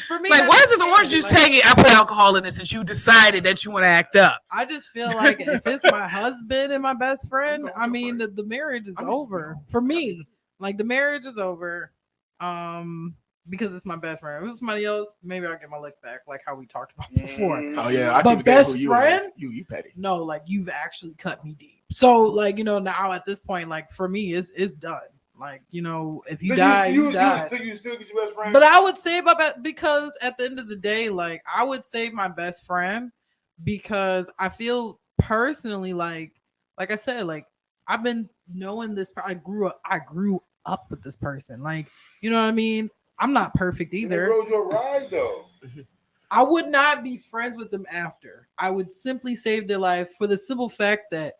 for me, like, why is this orange juice taking? I put alcohol in it since you decided that you want to act up. I just feel like if it's my husband and my best friend, I mean the marriage is over for me. Like the marriage is over, because it's my best friend. If it was somebody else, maybe I'll get my lick back, like how we talked about before. Oh yeah, but best friend, you petty. No, like you've actually cut me deep. So like now at this point, like for me, it's done. Like, if you die, you die. So you still get your best friend? But I would save because at the end of the day, like I would save my best friend because I feel personally like I said, like I've been knowing this. I grew up with this person. Like, you know what I mean? I'm not perfect either. They rode your ride though. I would not be friends with them after. I would simply save their life for the simple fact that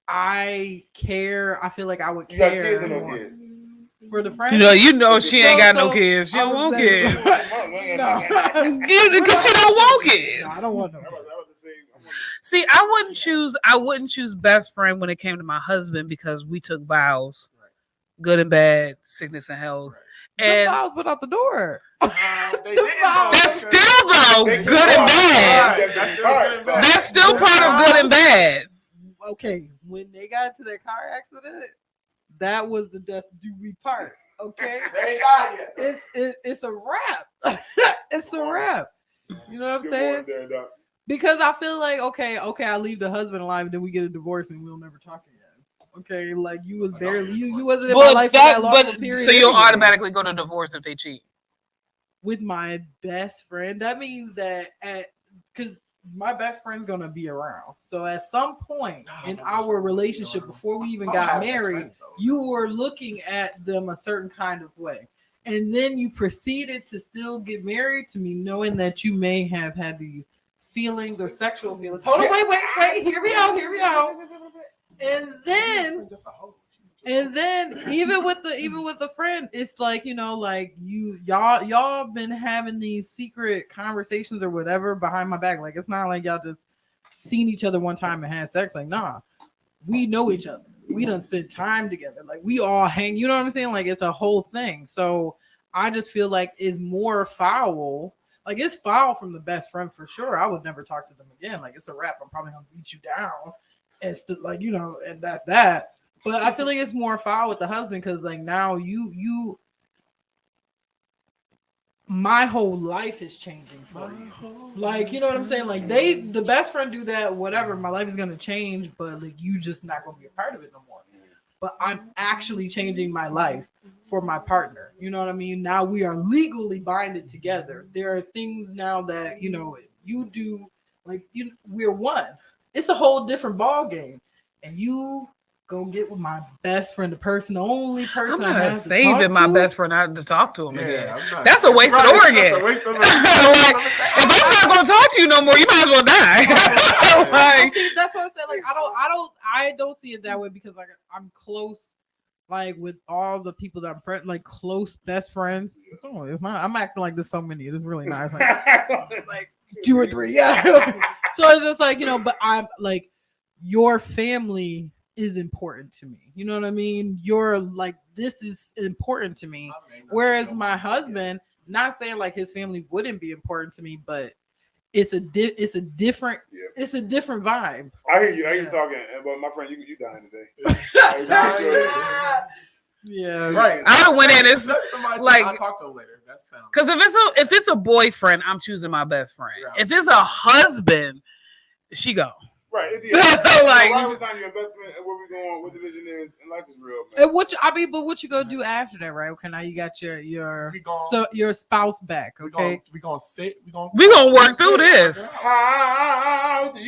I care. I feel like I would care kids or no kids? For the friend. You know she ain't got no kids. She don't want kids. Because she don't want kids. No, I don't want no kids. See, I wouldn't choose best friend when it came to my husband because we took vows, good and bad, sickness and health. And vows went out the door. That's still though good and bad. That's still part of good and bad. Okay, when they got into their car accident, that was the death do we part. Okay, they ain't got yet. It's a wrap. It's a wrap. You know what I'm saying? Because I feel like okay, I leave the husband alive, and then we get a divorce, and we'll never talk again. Okay, like you was barely you wasn't in my life for that long of a period. So you'll automatically go to divorce if they cheat. With my best friend, that means that because my best friend's gonna be around. So at some point in our relationship, before we even got married, you were looking at them a certain kind of way. And then you proceeded to still get married to me, knowing that you may have had these feelings or sexual feelings. Hold on, wait. Hear me out. And then even with the friend, it's like, like y'all been having these secret conversations or whatever behind my back. Like it's not like y'all just seen each other one time and had sex. Like, nah, we know each other. We done spent time together. Like we all hang, you know what I'm saying? Like it's a whole thing. So I just feel like it's more foul. Like it's foul from the best friend for sure. I would never talk to them again. Like it's a wrap. I'm probably gonna beat you down. And like, and that's that. But I feel like it's more foul with the husband because like now you my whole life is changing for you. Like, you know what I'm saying? Like, the best friend do that, whatever. My life is gonna change, but like, you just not gonna be a part of it no more. But I'm actually changing my life for my partner. You know what I mean? Now we are legally binded together. There are things now that, you know, you do, like, we're one. It's a whole different ball game. And you go get with my best friend, the only person I'm I not have to saving talk my to. best friend out to talk to him again. I'm That's a waste of organ. That's a waste of Like, if I'm not gonna talk to you no more, you might as well die. Like, See, that's what I'm saying. Like, I don't see it that way because like I'm close, like with all the people that I'm friend, like close best friends. It's not. I'm acting like there's so many. It's really nice. Like 2 or 3. Yeah. So it's just like, you know, but I'm like, your family is important to me. You know what I mean? You're like, this is important to me. Whereas my husband, not saying like his family wouldn't be important to me, but it's a different vibe. I hear you. I hear you talking, but my friend, you dying today. Yeah, right. I would went in and like, I'll talk to him later. That sounds because if it's a boyfriend, I'm choosing my best friend. Yeah. If it's a husband, she go. Right. Like, right with time your investment and where we going, what the vision is, and life is real, man. And but what you gonna do after that, right? Okay, now you got your spouse back. Okay, we gonna sit. We gonna work through this. How did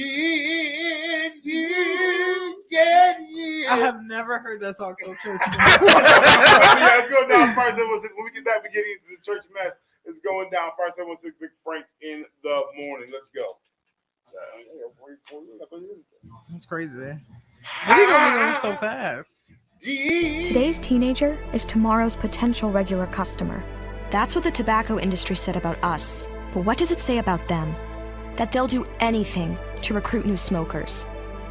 you get here? I have never heard that song so churchy. Yeah, it's going down first. When we get back, we get into the church mess. It's going down first. 716 Big Frank in the morning. Let's go. That's crazy. What are you gonna be going so fast? Today's teenager is tomorrow's potential regular customer. That's what the tobacco industry said about us. But what does it say about them? That they'll do anything to recruit new smokers.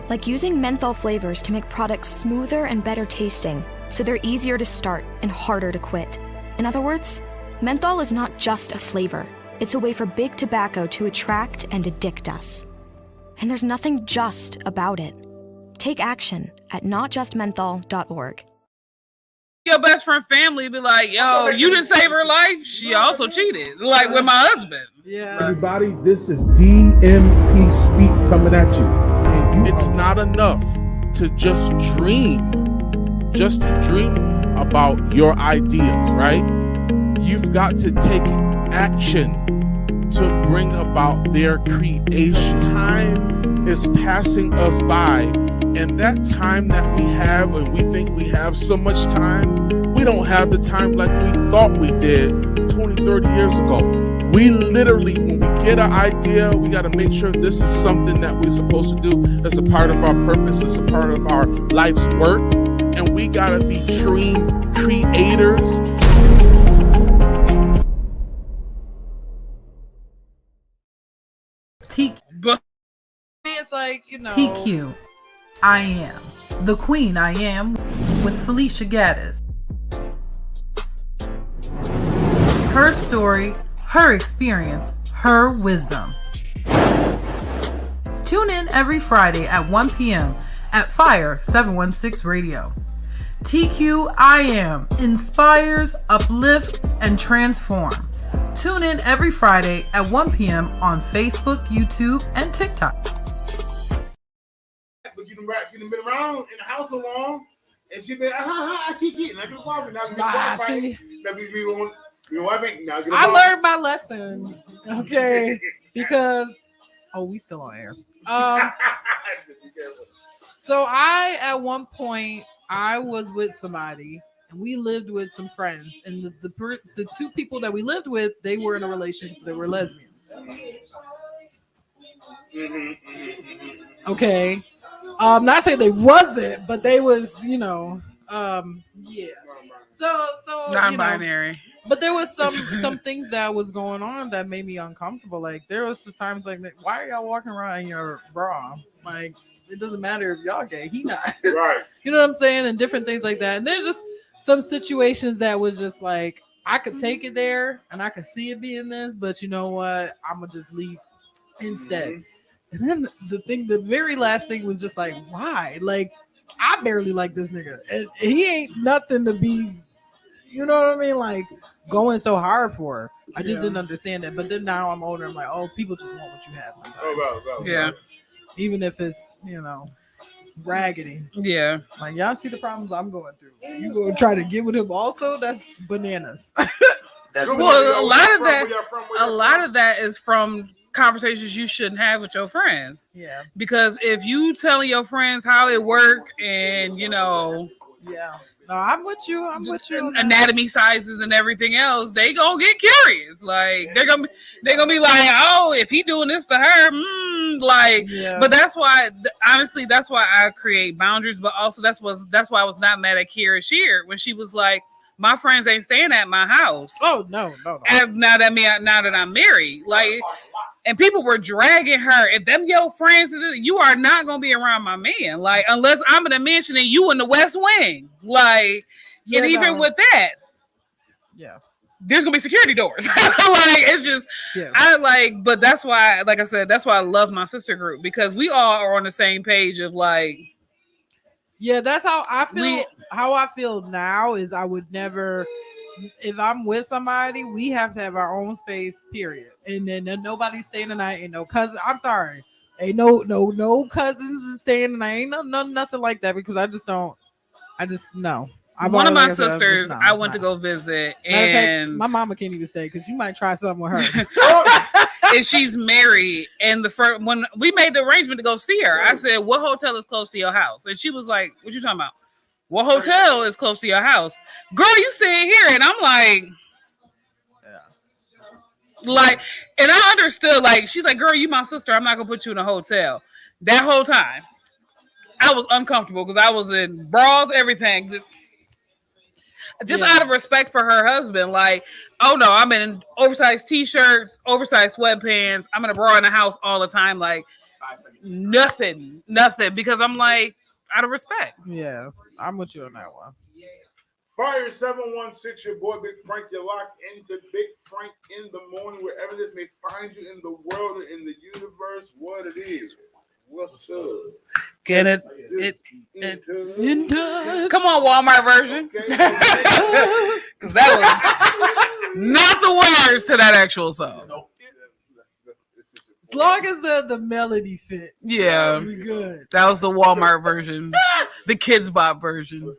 Like using menthol flavors to make products smoother and better tasting, so they're easier to start and harder to quit. In other words, menthol is not just a flavor. It's a way for big tobacco to attract and addict us. And there's nothing just about it. Take action at notjustmenthol.org. Your best friend family be like, yo, you didn't save her life. She also cheated, like with my husband. Yeah. Everybody, this is DMP Speaks coming at you. And it's not enough to just dream about your ideas, right? You've got to take action to bring about their creation. Time is passing us by, and that time that we have, and we think we have so much time, we don't have the time like we thought we did 20, 30 years ago. We literally, when we get an idea, we got to make sure this is something that we're supposed to do as a part of our purpose, as a part of our life's work, and we got to be dream creators. It's like, you know, TQ, I am the queen. I am with Felicia Gaddis. Her story, her experience, her wisdom. Tune in every Friday at 1 p.m. at Fire 716 Radio. TQIM inspires, uplift, and transform. Tune in every Friday at 1 p.m. on Facebook, YouTube, and TikTok. But you done been around in the house so long, and she been, I keep getting like a Barbie. Now you I learned my lesson, okay, because we still on air. So at one point I was with somebody and we lived with some friends, and the two people that we lived with, they were in a relationship. They were lesbians. Okay, not saying they wasn't, but they was, you know, yeah. So Non-binary. you know, but there was some things that was going on that made me uncomfortable. Like there was just times like, why are y'all walking around in your bra? Like it doesn't matter if y'all gay, he not. Right. You know what I'm saying? And different things like that. And there's just some situations that was just like, I could take it there and I could see it being this, but you know what? I'm gonna just leave instead. And then the very last thing was just like, why? Like I barely like this nigga. And he ain't nothing to be, you know what I mean? Like going so hard for her. I just didn't understand it. But then now I'm older. I'm like, oh, people just want what you have sometimes. Yeah. Even if it's, raggedy. Yeah. Like, y'all see the problems I'm going through. You gonna try to get with him also? That's bananas. Well, a lot of that is from conversations you shouldn't have with your friends. Yeah. Because if you telling your friends how it worked and Yeah. No, I'm with you. I'm with you. anatomy sizes and everything else, they gonna get curious. Like they're gonna be like, oh, if he doing this to her, Yeah. But that's why, honestly, that's why I create boundaries. But also that's why I was not mad at Kira Shear when she was like, my friends ain't staying at my house. Oh no. And now that I'm married, like, and people were dragging her. If them your friends, you are not gonna be around my man, like, unless I'm in a mansion and you in the West Wing, like, and even with that, there's gonna be security doors. Like, it's just, but that's why, like I said, that's why I love my sister group, because we all are on the same page of like. Yeah, that's how I feel. How I feel now is I would never, if I'm with somebody, we have to have our own space, period. And then nobody's staying the night. Ain't no cousin. I'm sorry. Ain't no cousins is staying the night. Ain't nothing like that, because I just no. One of my sisters, I went to go visit, and my mama can't even stay because you might try something with her. And she's married. And when we made the arrangement to go see her, I said, "What hotel is close to your house?" And she was like, "What you talking about? What hotel is close to your house, girl? You staying here?" And I'm like, and I understood. Like, she's like, "Girl, you my sister. I'm not gonna put you in a hotel." That whole time, I was uncomfortable because I was in bras, everything. Just out of respect for her husband, like, oh no, I'm in oversized t-shirts, oversized sweatpants. I'm in a bra in the house all the time, like nothing, because I'm like, out of respect. Yeah, I'm with you on that one. Fire 716, your boy Big Frank. You're locked into Big Frank in the morning, wherever this may find you in the world or in the universe. What it is. What's up? Get it? Come on, Walmart version. Because that was not the words to that actual song. As long as the melody fit. Yeah. Be good. That was the Walmart version. The Kids Bop version.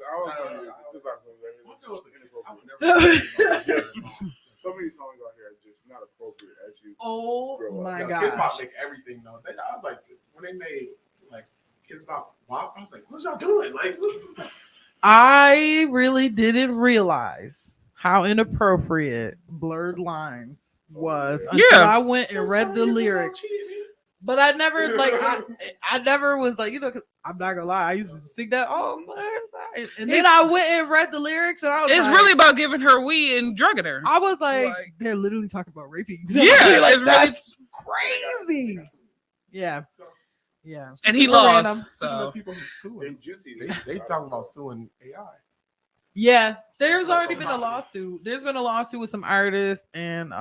So many songs out here are just not appropriate as you. Oh my god! Kids Bop make everything though. I was like, when they made like Kids Bop WAP, I was like, what y'all doing? Like, I really didn't realize how inappropriate Blurred Lines was until I went and read the lyrics. But I never I never was like, cause I'm not gonna lie, I used to sing that and then I went and read the lyrics and I was it's really about giving her weed and drugging her. I was like they're literally talking about raping. Yeah, like, it's that's crazy. Yeah. Yeah. And he lost. So people who suing, they talking about suing AI. Yeah, there's already been a lawsuit. There's been a lawsuit with some artists, and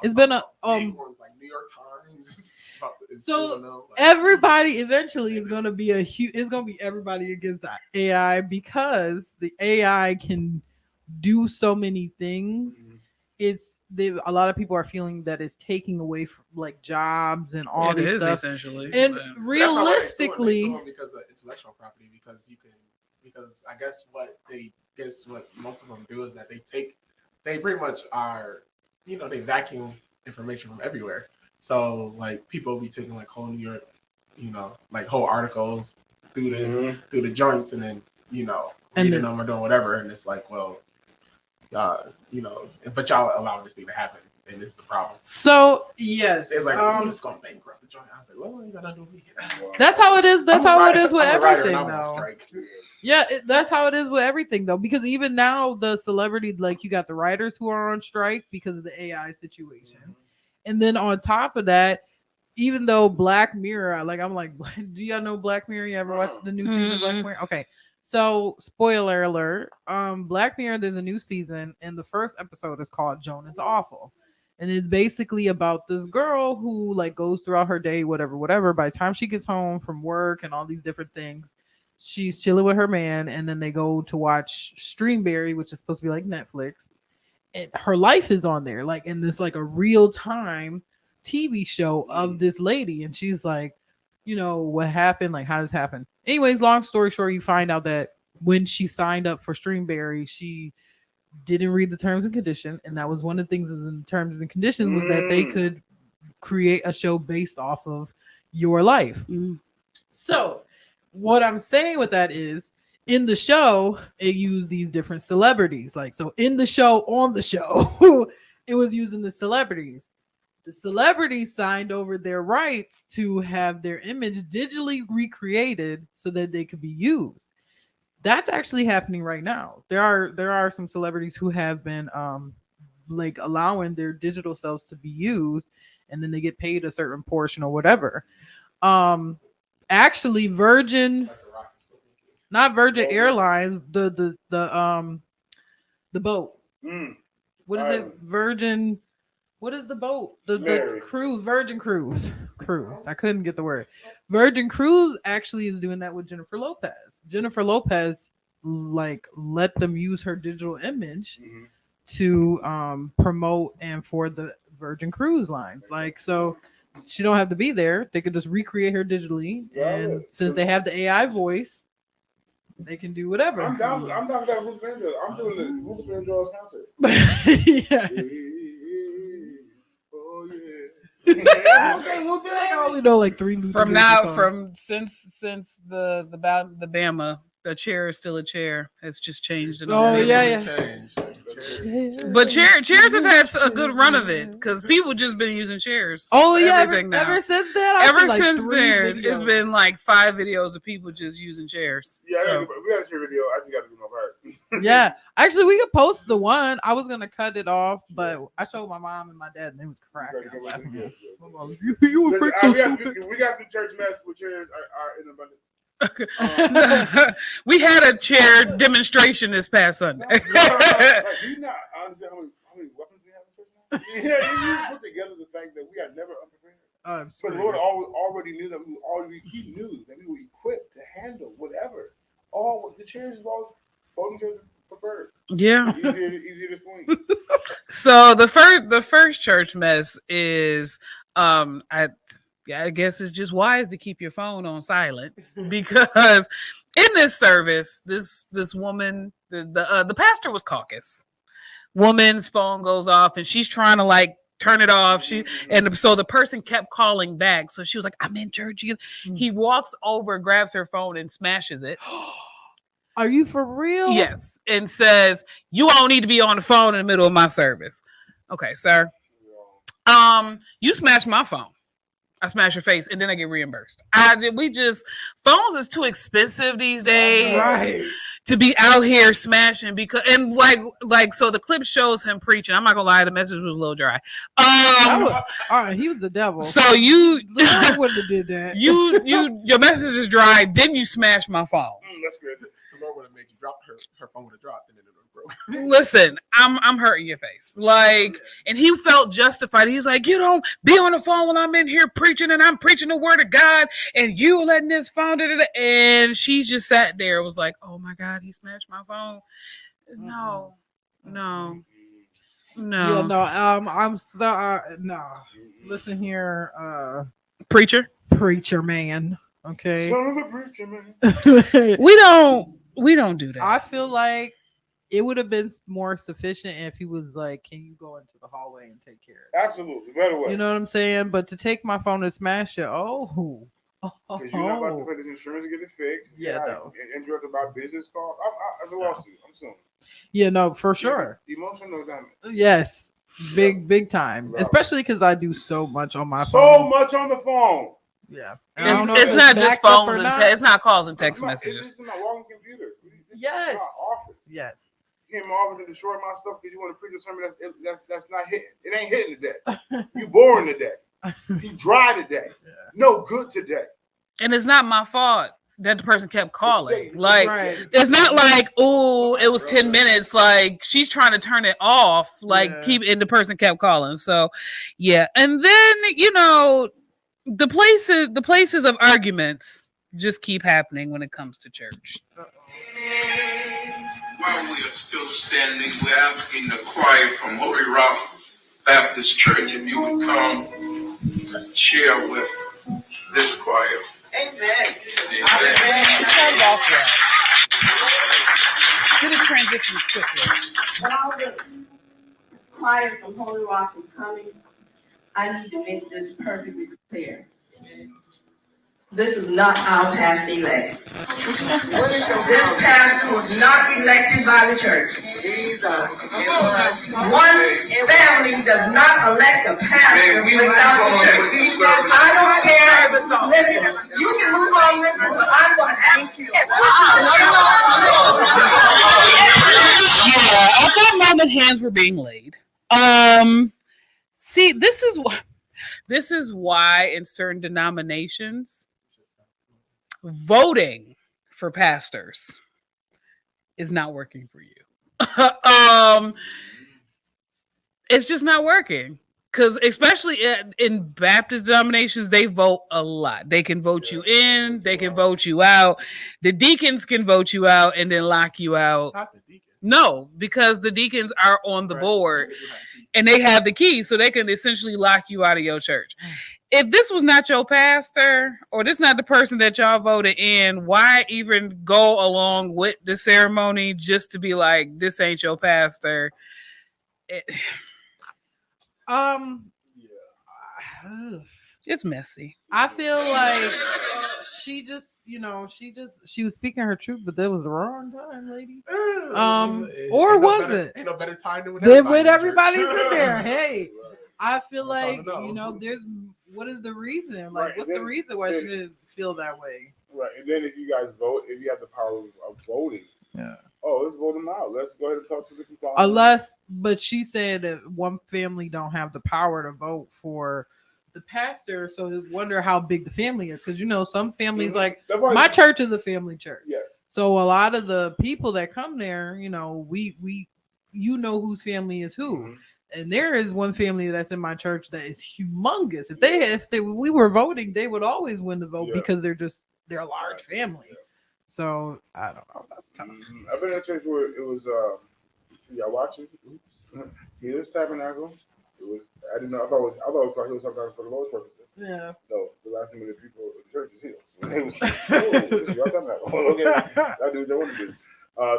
it's been a ones like New York Times. So everybody eventually is going to be it's going to be everybody against the AI, because the AI can do so many things. A lot of people are feeling that it's taking away from like jobs and all this stuff. Essentially, and realistically, because of intellectual property, because I guess what most of them do is that they pretty much are, they vacuum information from everywhere. So like people be taking like whole New York, like whole articles through the joints, and then reading them or doing whatever, and it's like, well, but y'all allow this thing to happen, and this is the problem. So yes, it's like I'm just gonna bankrupt the joint. I was like, well, you gotta do me. That's how it is. That's how it is with everything, though. Yeah, that's how it is with everything, though. Because even now, the celebrity, like you got the writers who are on strike because of the AI situation. And then on top of that, even though Black Mirror, I'm like, do y'all know Black Mirror? You ever watch the new season of Black Mirror? Okay. So, spoiler alert, Black Mirror, there's a new season, and the first episode is called Joan is Awful. And it's basically about this girl who like goes throughout her day, whatever. By the time she gets home from work and all these different things, she's chilling with her man, and then they go to watch Streamberry, which is supposed to be like Netflix. her life is on there, like in this like a real time TV show of this lady, and she's like, what happened, like how this happened. Anyways, long story short, you find out that when she signed up for Streamberry, she didn't read the terms and conditions, and that was one of the things in the terms and conditions was that they could create a show based off of your life. So what I'm saying with that is, in the show, it used these different celebrities. Like, so in the show, on the show, it was using the celebrities. The celebrities signed over their rights to have their image digitally recreated so that they could be used. That's actually happening right now. There are some celebrities who have been like allowing their digital selves to be used, and then they get paid a certain portion or whatever. Actually, not Virgin Airlines, the boat. What is it? Virgin. What is the boat? The cruise, Virgin Cruise. I couldn't get the word. Virgin Cruise actually is doing that with Jennifer Lopez. Jennifer Lopez like let them use her digital image to promote and for the Virgin Cruise lines. Like, so she don't have to be there. They could just recreate her digitally, and since they have the AI voice, they can do whatever. I'm down with that Luther Vandross. I'm doing the Luther Vandross concert. Yeah. Oh yeah. I only know like 3 Luther From Vandross now, songs. since the Bama, the chair is still a chair. It's just changed. Oh yeah. But chairs have had a good run of it because people just been using chairs. Oh yeah, everything ever now. since that, Ever since then, it's been like 5 videos of people just using chairs. Yeah, we got a share video. I just got to do my part. Yeah, actually, we could post the one. I was gonna cut it off, but I showed my mom and my dad, and they was cracking. You were pretty we got the church mess with chairs are in abundance. We had a chair demonstration this past Sunday. Do you not understand how many weapons we have in church now? Yeah, you put together the fact that we are never unprepared. But the Lord already knew that He knew that we were equipped to handle whatever. All the chairs is all folding chairs preferred. Yeah, easier to swing. So the first church mess is I guess it's just wise to keep your phone on silent because in this service, this woman, the pastor was caucus. Woman's phone goes off and she's trying to like turn it off. So the person kept calling back. So she was like, "I'm in church." He walks over, grabs her phone, and smashes it. Are you for real? Yes, and says, "You all need to be on the phone in the middle of my service." Okay, sir. You smashed my phone. I smash your face, and then I get reimbursed. Phones is too expensive these days, right? To be out here smashing so the clip shows him preaching. I'm not gonna lie, the message was a little dry. All right, he was the devil. So you wouldn't have did that. Your message is dry. Then you smash my phone. That's good. The Lord would have made you drop her phone would have dropped and then it would have broke. Listen, I'm hurting your face. And he felt justified. He was like, "You don't be on the phone when I'm in here preaching and I'm preaching the word of God and you letting this phone." And she just sat there and was like, "Oh my God, he smashed my phone." No. Yeah, no. I'm sorry. No. Listen here, preacher man. Okay. Son of a preacher man. We don't do that. I feel like it would have been more sufficient if he was like, "Can you go into the hallway and take care of it?" Absolutely, better way. You know what I'm saying? But to take my phone and smash it, because you're not about to pay this insurance to get it fixed. Yeah, no. And you have to buy business cards. That's a lawsuit. I'm suing. Yeah, no, for sure. Emotional damage. Yes, big time. Right. Especially because I do so much on my phone. So much on the phone. Yeah, it's not just phones and it's not calls and text messages. It's my walking computer. Yes. My office. Yes. You came in my office and destroy my stuff because you want to preach a sermon that's not hitting. It ain't hitting today. You boring today. You dry today. Yeah. No good today. And it's not my fault that the person kept calling. It's not like, "Oh, it was 10 minutes." Like she's trying to turn it off. And the person kept calling. So yeah. And then, the places of arguments just keep happening when it comes to church. While we are still standing, we're asking the choir from Holy Rock Baptist Church if you would come share with this choir. Amen. Amen. Turn it off well. Do the transitions quickly. While the choir from Holy Rock is coming, I need to make this perfectly clear. This is not our pastor-elect. This pastor was not elected by the church. One family does not elect a pastor without the church. I don't care. Listen, you can move on with this, but I'm going to ask you. Yeah, at that moment, hands were being laid. See, this is why in certain denominations, voting for pastors is not working for you. It's just not working. Because especially in Baptist denominations, they vote a lot. They can vote you in, they can vote you out. The deacons can vote you out and then lock you out. Not the deacon. No, because the deacons are on the board and they have the key, so they can essentially lock you out of your church. If this was not your pastor or this not the person that y'all voted in, why even go along with the ceremony just to be like, this ain't your pastor? It's messy. I feel like she was speaking her truth, but that was the wrong time, lady. Or was it? Ain't no better time than when everybody's in there. Hey, I feel like there's what is the reason? Like, Right, what's the reason why she didn't feel that way? Right, and then if you guys vote, if you have the power of voting, let's vote them out. Let's go ahead and talk to the people. But she said that one family don't have the power to vote for the pastor, so I wonder how big the family is. Because some families like my church is a family church. Yeah. So a lot of the people that come there, we whose family is who. Mm-hmm. And there is one family that's in my church that is humongous. If we were voting, they would always win the vote because they're a large family. Yeah. So I don't know. That's tough. Mm-hmm. I've been at a church where it was y'all watching? Oops. Here's Tabernacle. It was I didn't know. I thought it was called Tabernacle for the Lord's purposes. Yeah. No, the last thing the people in the church is healed. So it was this is y'all Tabernacle. Okay, I do what I want to do.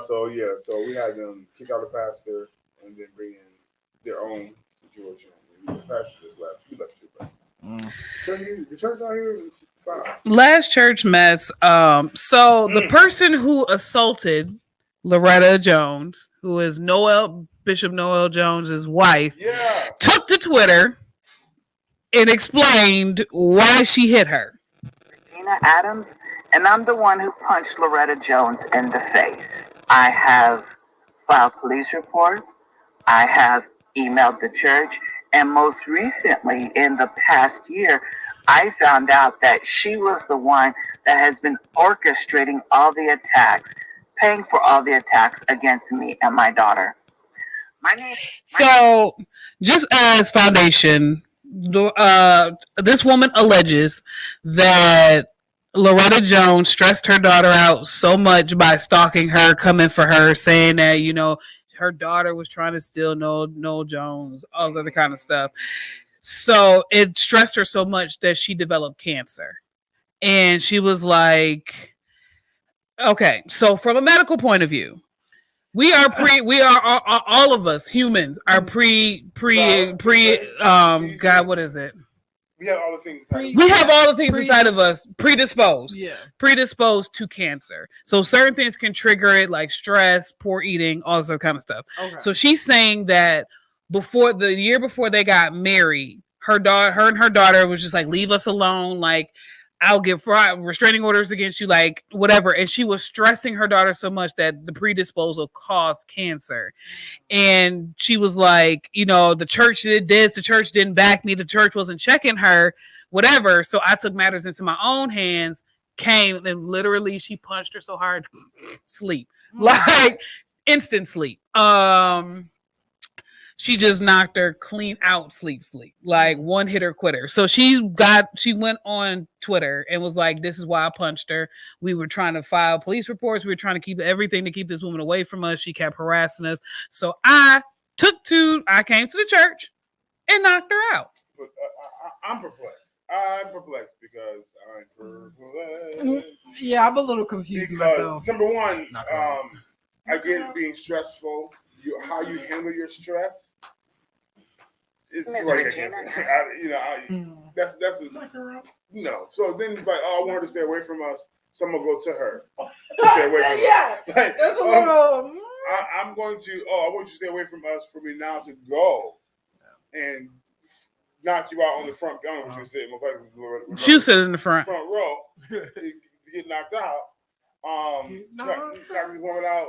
So we had them kick out the pastor and then bring in their own situation. The pastor just left. He left too, but the church out here is fine. Last church mess. So the person who assaulted Loretta Jones, who is Bishop Noel Jones's wife, took to Twitter and explained why she hit her. Regina Adams, and I'm the one who punched Loretta Jones in the face. I have filed police reports. I have emailed the church, and most recently, in the past year, I found out that she was the one that has been orchestrating all the attacks, paying for all the attacks against me and my daughter. So, just as foundation, this woman alleges that Loretta Jones stressed her daughter out so much by stalking her, coming for her, saying that, her daughter was trying to steal Noel Jones, all this other kind of stuff. So it stressed her so much that she developed cancer. And she was like, okay, so from a medical point of view, we are all of us humans are God, what is it? We have all the things. We have all the things inside of us predisposed to cancer. So certain things can trigger it, like stress, poor eating, all this other kind of stuff. Okay. So she's saying that the year before they got married, her and her daughter was just like, leave us alone. Like, I'll give restraining orders against you, like whatever. And she was stressing her daughter so much that the predisposal caused cancer. And she was like, the church did this, the church didn't back me, the church wasn't checking her, whatever. So I took matters into my own hands, came, and literally she punched her so hard, sleep, like instant sleep. She just knocked her clean out sleep. Like one hitter quitter. So she went on Twitter and was like, this is why I punched her. We were trying to file police reports. We were trying to keep everything to keep this woman away from us. She kept harassing us. So I came to the church and knocked her out. But I'm perplexed. Because I'm perplexed. Yeah, I'm a little confused myself. Number one, I get it being stressful. How you handle your stress is like that's So then it's like, oh, I want her to stay away from us, so I'm gonna go to her. Stay away from us. Like, that's a little. I'm going to. Oh, I want you to stay away from us for me now to go and knock you out on the front. I don't know what you said. She was sitting in the front row to get knocked out. Knock this woman out.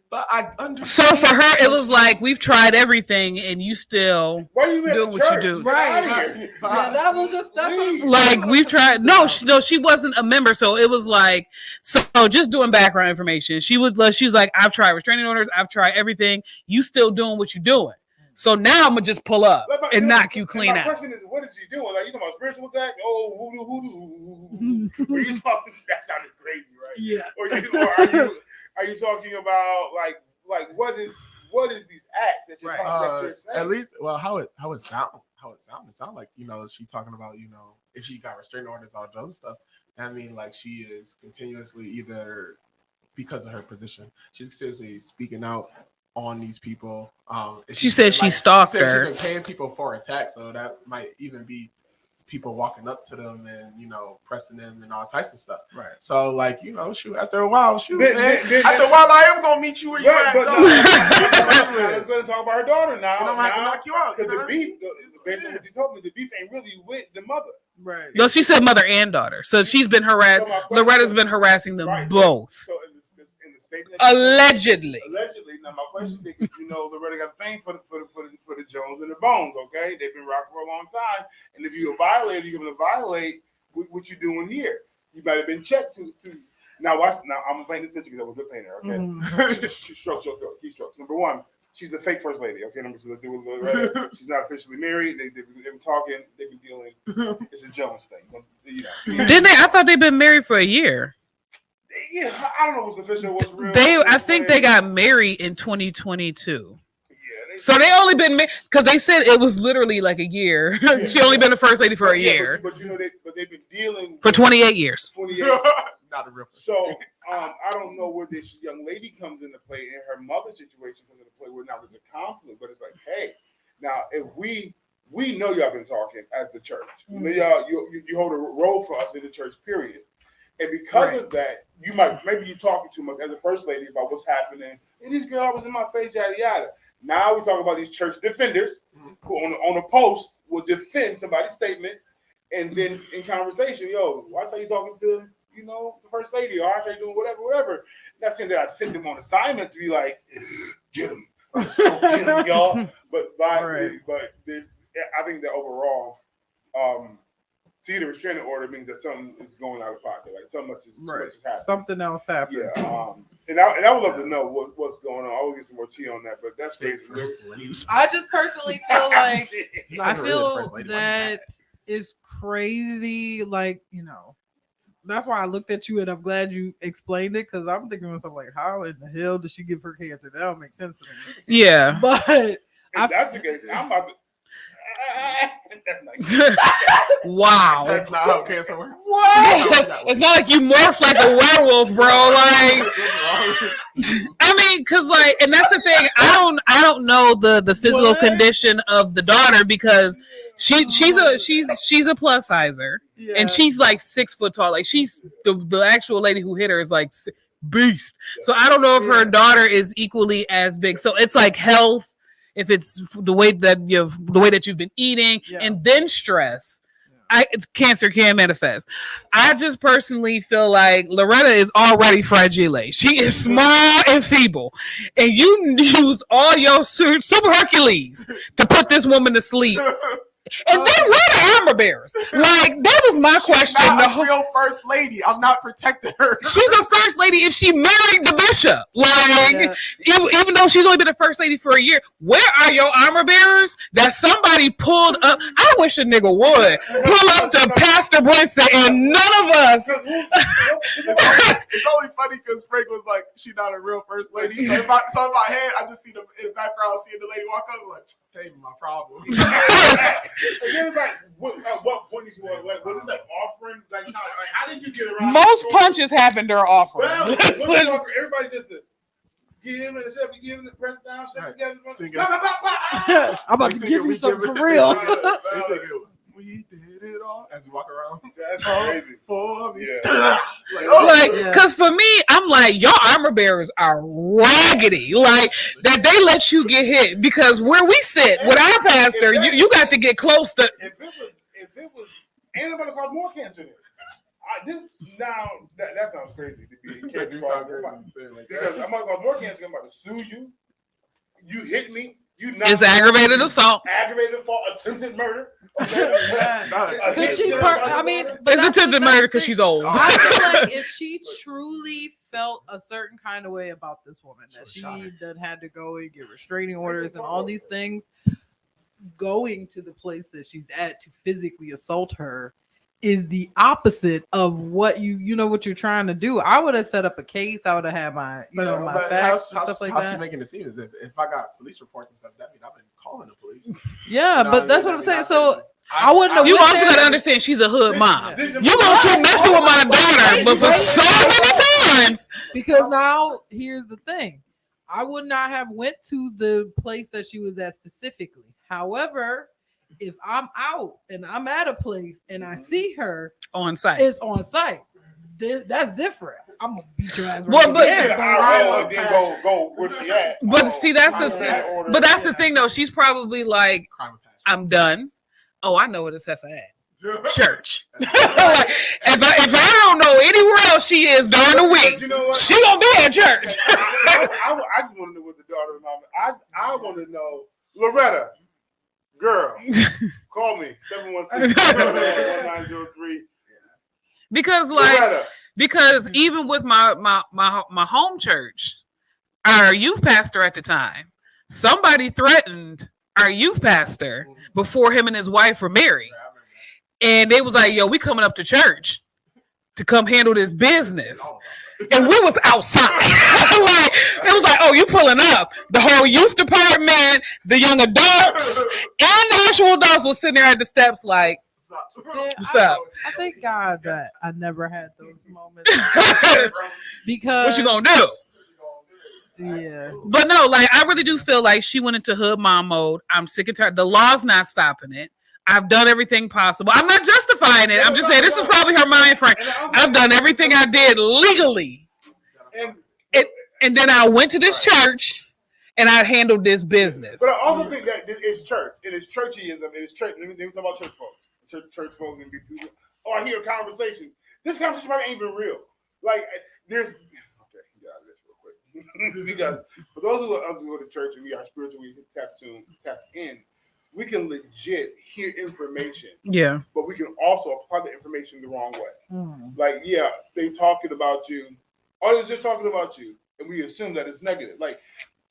But I understand. So for her, it was like, we've tried everything, and you still doing what you do. Right. Yeah, that was just that's what like we've tried. No, she wasn't a member, so it was like, so just doing background information. She was like, I've tried restraining orders, I've tried everything. You still doing what you're doing. So now I'm gonna just pull up and knock you clean out. My question is, what is she doing? Like, you talking about spiritual attack? Oh, hoodoo. Are you talking? That sounded crazy, right? Yeah. Are you talking about like what is these acts that you're talking about? At least, well, how it sound? It sound like, she talking about, if she got restraining orders, all other stuff. I mean, like, she is continuously, either because of her position, she's continuously speaking out on these people. She said she stalked her. She's been paying people for attacks, so that might even be people walking up to them and pressing them and all types of stuff. Right. So like shoot, after a while, after a while, I am gonna meet you where you at. Let's talk about her daughter now. And I'm gonna have to knock you out. Because the beef, based on what you told me, the beef ain't really with the mother. Right. No, she said mother and daughter. So she's been harassed. Loretta's been harassing them both. So in the statement, allegedly. Now my question is, Loretta got fame for the Jones and the Bones. Okay, they've been rocking for a long time, and if you're a violator, you're gonna violate what you're doing here. You might have been checked to. Now watch. Now I'm gonna paint this picture because I was a good painter. Okay, mm-hmm. strokes. Number one, she's the fake first lady. Okay, number two, let's deal with Loretta. She's not officially married. They've been talking. They've been dealing. It's a Jones thing. Didn't they? I thought they've been married for a year. Yeah, I don't know what's official, what's real. I think they got married in 2022. Yeah, so they only been because they said it was literally like a year. Yeah, she only been the first lady for a year. But they've been dealing for 28 years. 28. Not a real. So I don't know where this young lady comes into play, and her mother situation comes into play. Where now there's a conflict, but it's like, hey, now if we know y'all been talking as the church, you hold a role for us in the church, period. And because of that, maybe you're talking too much as a first lady about what's happening. And this girl was in my face, yada yada. Now we talk about these church defenders who on a post will defend somebody's statement, and then in conversation, watch how you talking to the first lady, or watch how you doing whatever. Not saying that I sent them on assignment to be like, get them, y'all. But there's, I think that overall, see, the restraining order means that something is going out of pocket, like so much is happening. Something else happened. Yeah, and I would love to know what's going on. I will get some more tea on that, but that's crazy. I just personally feel like that is crazy. Like that's why I looked at you, and I'm glad you explained it, because I'm thinking to myself like, how in the hell did she give her cancer? That don't make sense to me. Yeah, but if that's the case, I'm about to. Wow, that's not how cancer works. What? It's not like you morph like a werewolf, bro. Like, I mean, because and that's the thing. I don't know the physical condition of the daughter, because she's a plus sizer, and she's like 6 foot tall. Like, she's the actual lady who hit her is like beast. So I don't know if her daughter is equally as big. So it's like health. If it's the way that you've been eating, and then stress, cancer can manifest. I just personally feel like Loretta is already fragile. She is small and feeble, and you use all your super Hercules to put this woman to sleep. And then where the armor bearers? Like, that was my question. Not a real first lady. I'm not protecting her. She's a first lady if she married the bishop. Like, even though she's only been a first lady for a year, where are your armor bearers that somebody pulled up? I wish a nigga would pull up to Pastor Brinson and none of us. It's only funny because Frank was like, she's not a real first lady. So in my head, I just see them in the background, seeing the lady walk up, I'm like, hey, my problem. And then it's like, what point is like, was it like offering? Like, how did you get around? Most punches happen during offering. Everybody just give him and the give him the press down, I'm about to give you something for real. We did it all as we walk around. That's crazy. Because for me, I'm like, your armor bearers are raggedy. Like, that they let you get hit. Because where we sit with our pastor, you got to get close to. If it was, ain't nobody cause more cancer than that sounds crazy to be cancer because I'm gonna cause more cancer. I'm about to sue you. You hit me. It's aggravated assault. Aggravated assault, attempted murder. It's attempted murder because she's old. I feel like if she truly felt a certain kind of way about this woman, that she done had to go and get restraining orders and all these things, going to the place that she's at to physically assault her is the opposite of what what you're trying to do. I would have set up a case. I would have had my my facts and stuff like that. How she making it seem as if I got police reports and stuff, that means I've been calling the police. Yeah, but that's what I'm saying. So I wouldn't know. You also got to understand she's a hood mom. You gonna keep messing with my daughter, but for so many times. Because now here's the thing. I would not have went to the place that she was at specifically. However, if I'm out and I'm at a place and I see her on site, it's on site. That's different. I'm gonna beat your ass right there. Go where she at. But see, that's the thing. But that's the thing, though. She's probably like, I'm done. Oh, I know where this heifer at. Church. Like, if I don't know anywhere else she is during the week, she gonna be at church. I just want to know what the daughter of mama. I want to know, Loretta. Girl, call me 716-1903. Because even with my home church, our youth pastor at the time, somebody threatened our youth pastor before him and his wife were married, and they was like, "Yo, we coming up to church to come handle this business." And we was outside. Like, it was like, oh, you pulling up. The whole youth department, the young adults, and the actual adults was sitting there at the steps like, stop. I thank God that I never had those moments. Because what you gonna do? Yeah. But no, like, I really do feel like she went into hood mom mode. I'm sick and tired. The law's not stopping it. I've done everything possible. I'm not justifying it. I'm just saying this is probably her mind frame. I've done everything I did legally. And then I went to this church and I handled this business. But I also think that it's church. It is churchyism. It is church. Let me talk about church folks. Church folks and people. Or I hear conversations. This conversation probably ain't even real. Like, there's... Okay, get out of this real quick. Because for those who go to church and we are spiritually tapped in, we can legit hear information. Yeah. But we can also apply the information the wrong way. Like, yeah, they talking about you. Or they're just talking about you. And we assume that it's negative. Like,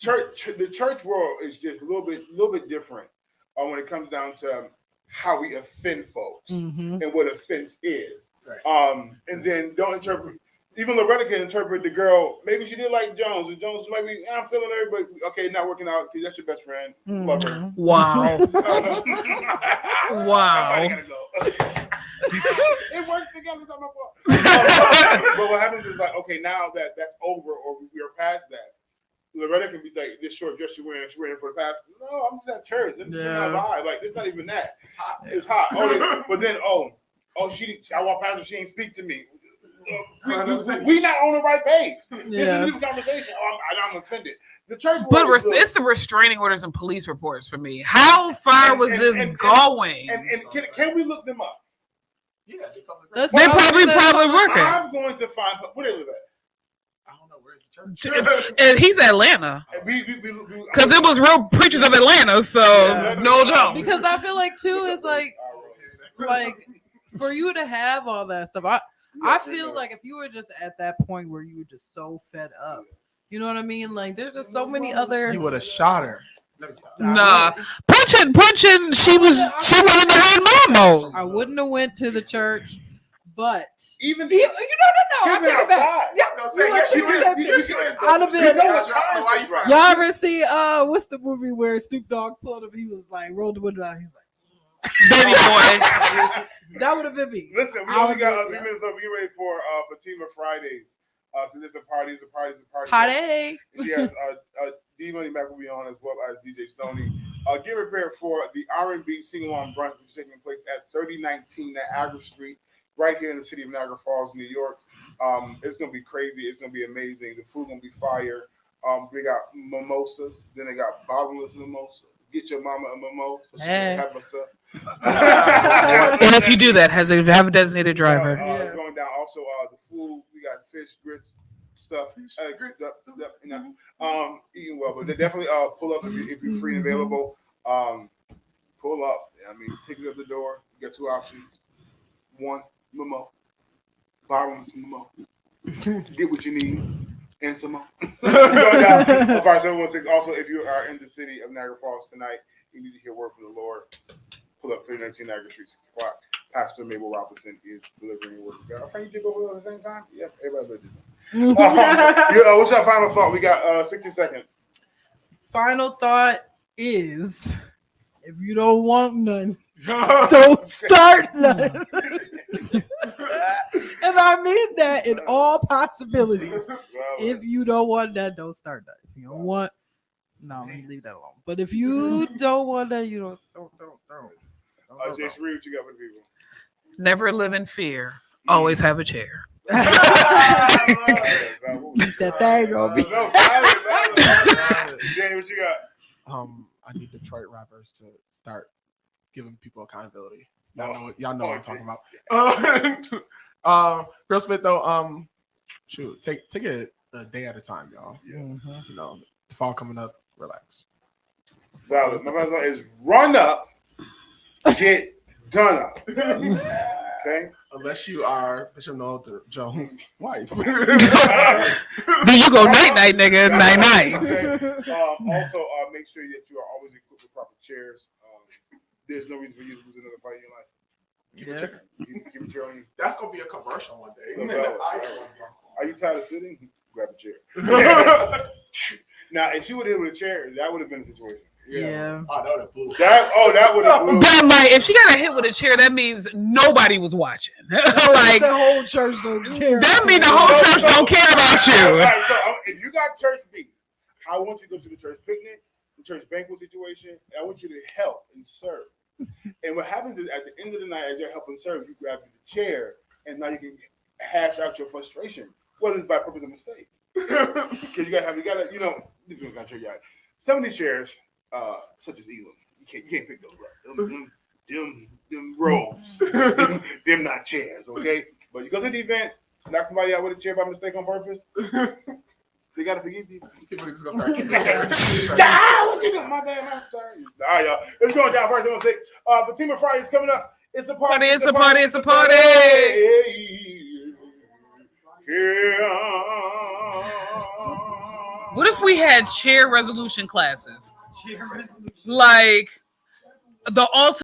the church world is just a little bit different when it comes down to how we offend folks and what offense is. Right. And then don't interpret. Even Loretta can interpret the girl. Maybe she did like Jones. And Jones might be, I'm feeling her, but okay, not working out because that's your best friend. Love her. Wow. Wow. I gotta go. It worked together. It's not my fault. But what happens is like, okay, now that that's over or we are past that, Loretta can be like, this short dress she's wearing for the past. No, I'm just at church. This is not vibe. Like, it's not even that. It's hot. It's hot. But then, I walk past her, she ain't speak to me. We not on the right page. This is a new conversation. I'm offended. The church, but it's the restraining orders and police reports for me. How far was this going? And can we look them up? Yeah, they're probably working. I'm going to find where they live at. I don't know And he's Atlanta. Because it was real preachers of Atlanta, so no joke. Because I feel like too is like for you to have all that stuff. I feel like if you were just at that point where you were just so fed up, you know what I mean? Like there's just so many other. You would have shot her. Nah, punching. She wanted to hide Momo. I wouldn't have went to the church, but even no. I take it back. I'd have been. Y'all ever see what's the movie where Snoop Dogg pulled him? He was like rolled the window down. He's like baby boy. That would have been me. Listen, we only got 3 minutes left. We get ready for Fatima Fridays. This is a party. Party. Yes, D Money Mac will be on as well as DJ Stoney. Get prepared for the R&B sing-along brunch, which is taking place at 3019 Niagara Street, right here in the city of Niagara Falls, New York. It's gonna be crazy. It's gonna be amazing. The food gonna be fire. They got mimosas. Then they got bottomless mimosa. Get your mama a mimosa. So she can have herself. And if you do that, have a designated driver. It's going down. Also, the food. We got fish, grits, stuff. Eating well, but they definitely pull up if you're free and available. Pull up. I mean, tickets at the door. You got 2 options. 1, mimo. Bottomless mimo. Get what you need and some more. Going down. 5716. Also, if you are in the city of Niagara Falls tonight, you need to hear word from the Lord. Pull up 319 Niagara Street, 6 o'clock. Pastor Mabel Robinson is delivering the word of God. Our friend, you did both at the same time? Yeah, everybody did. What's your final thought? We got 60 seconds. Final thought is, if you don't want none, don't start none. And I mean that in all possibilities. If you don't want that, don't start that. If you don't want, no, leave that alone. But if you don't want that, you don't. Jason Reed, what you got for the people? Never live in fear. Always have a chair. That thing gonna be. Jay, what you got? I need Detroit rappers to start giving people accountability. Y'all know what I'm talking about. Real Smith though, shoot, take it a day at a time, y'all. Yeah. Mm-hmm. You know, the fall coming up, relax. Valid. My best is run up, get done up. Okay. Unless you are Bishop Noel Jones' wife. Then you go night, nigga. Night. Okay. Also, make sure that you are always equipped with proper chairs. There's no reason for you to lose another fight in your life. Keep a chair. Keep a chair on you. That's gonna be a commercial one day. Are you tired of sitting? Grab a chair. Now, if she would have hit with a chair, that would have been a situation. Yeah. Oh, that would have blew. That would have blew. But like, if she got a hit with a chair, that means nobody was watching. Like the whole church don't care. That means the whole church don't care about you. Right, so if you got church beat, I want you to go to the church picnic, the church banquet situation, and I want you to help and serve. And what happens is at the end of the night, as you're helping serve, you grab the chair, and now you can hash out your frustration, whether it's by purpose or mistake. Because you gotta, you know, some of these chairs, such as Elam, you can't pick those up. Them rolls, them not chairs, okay? But you go to the event, knock somebody out with a chair by mistake on purpose. They gotta forgive you. People just gonna start kicking chairs. My bad, I'm sorry. All right, y'all. Let's go down first. 716. Fatima Friday is coming up. It's a party. It's a party. It's a party. What if we had chair resolution classes? Like the ultimate.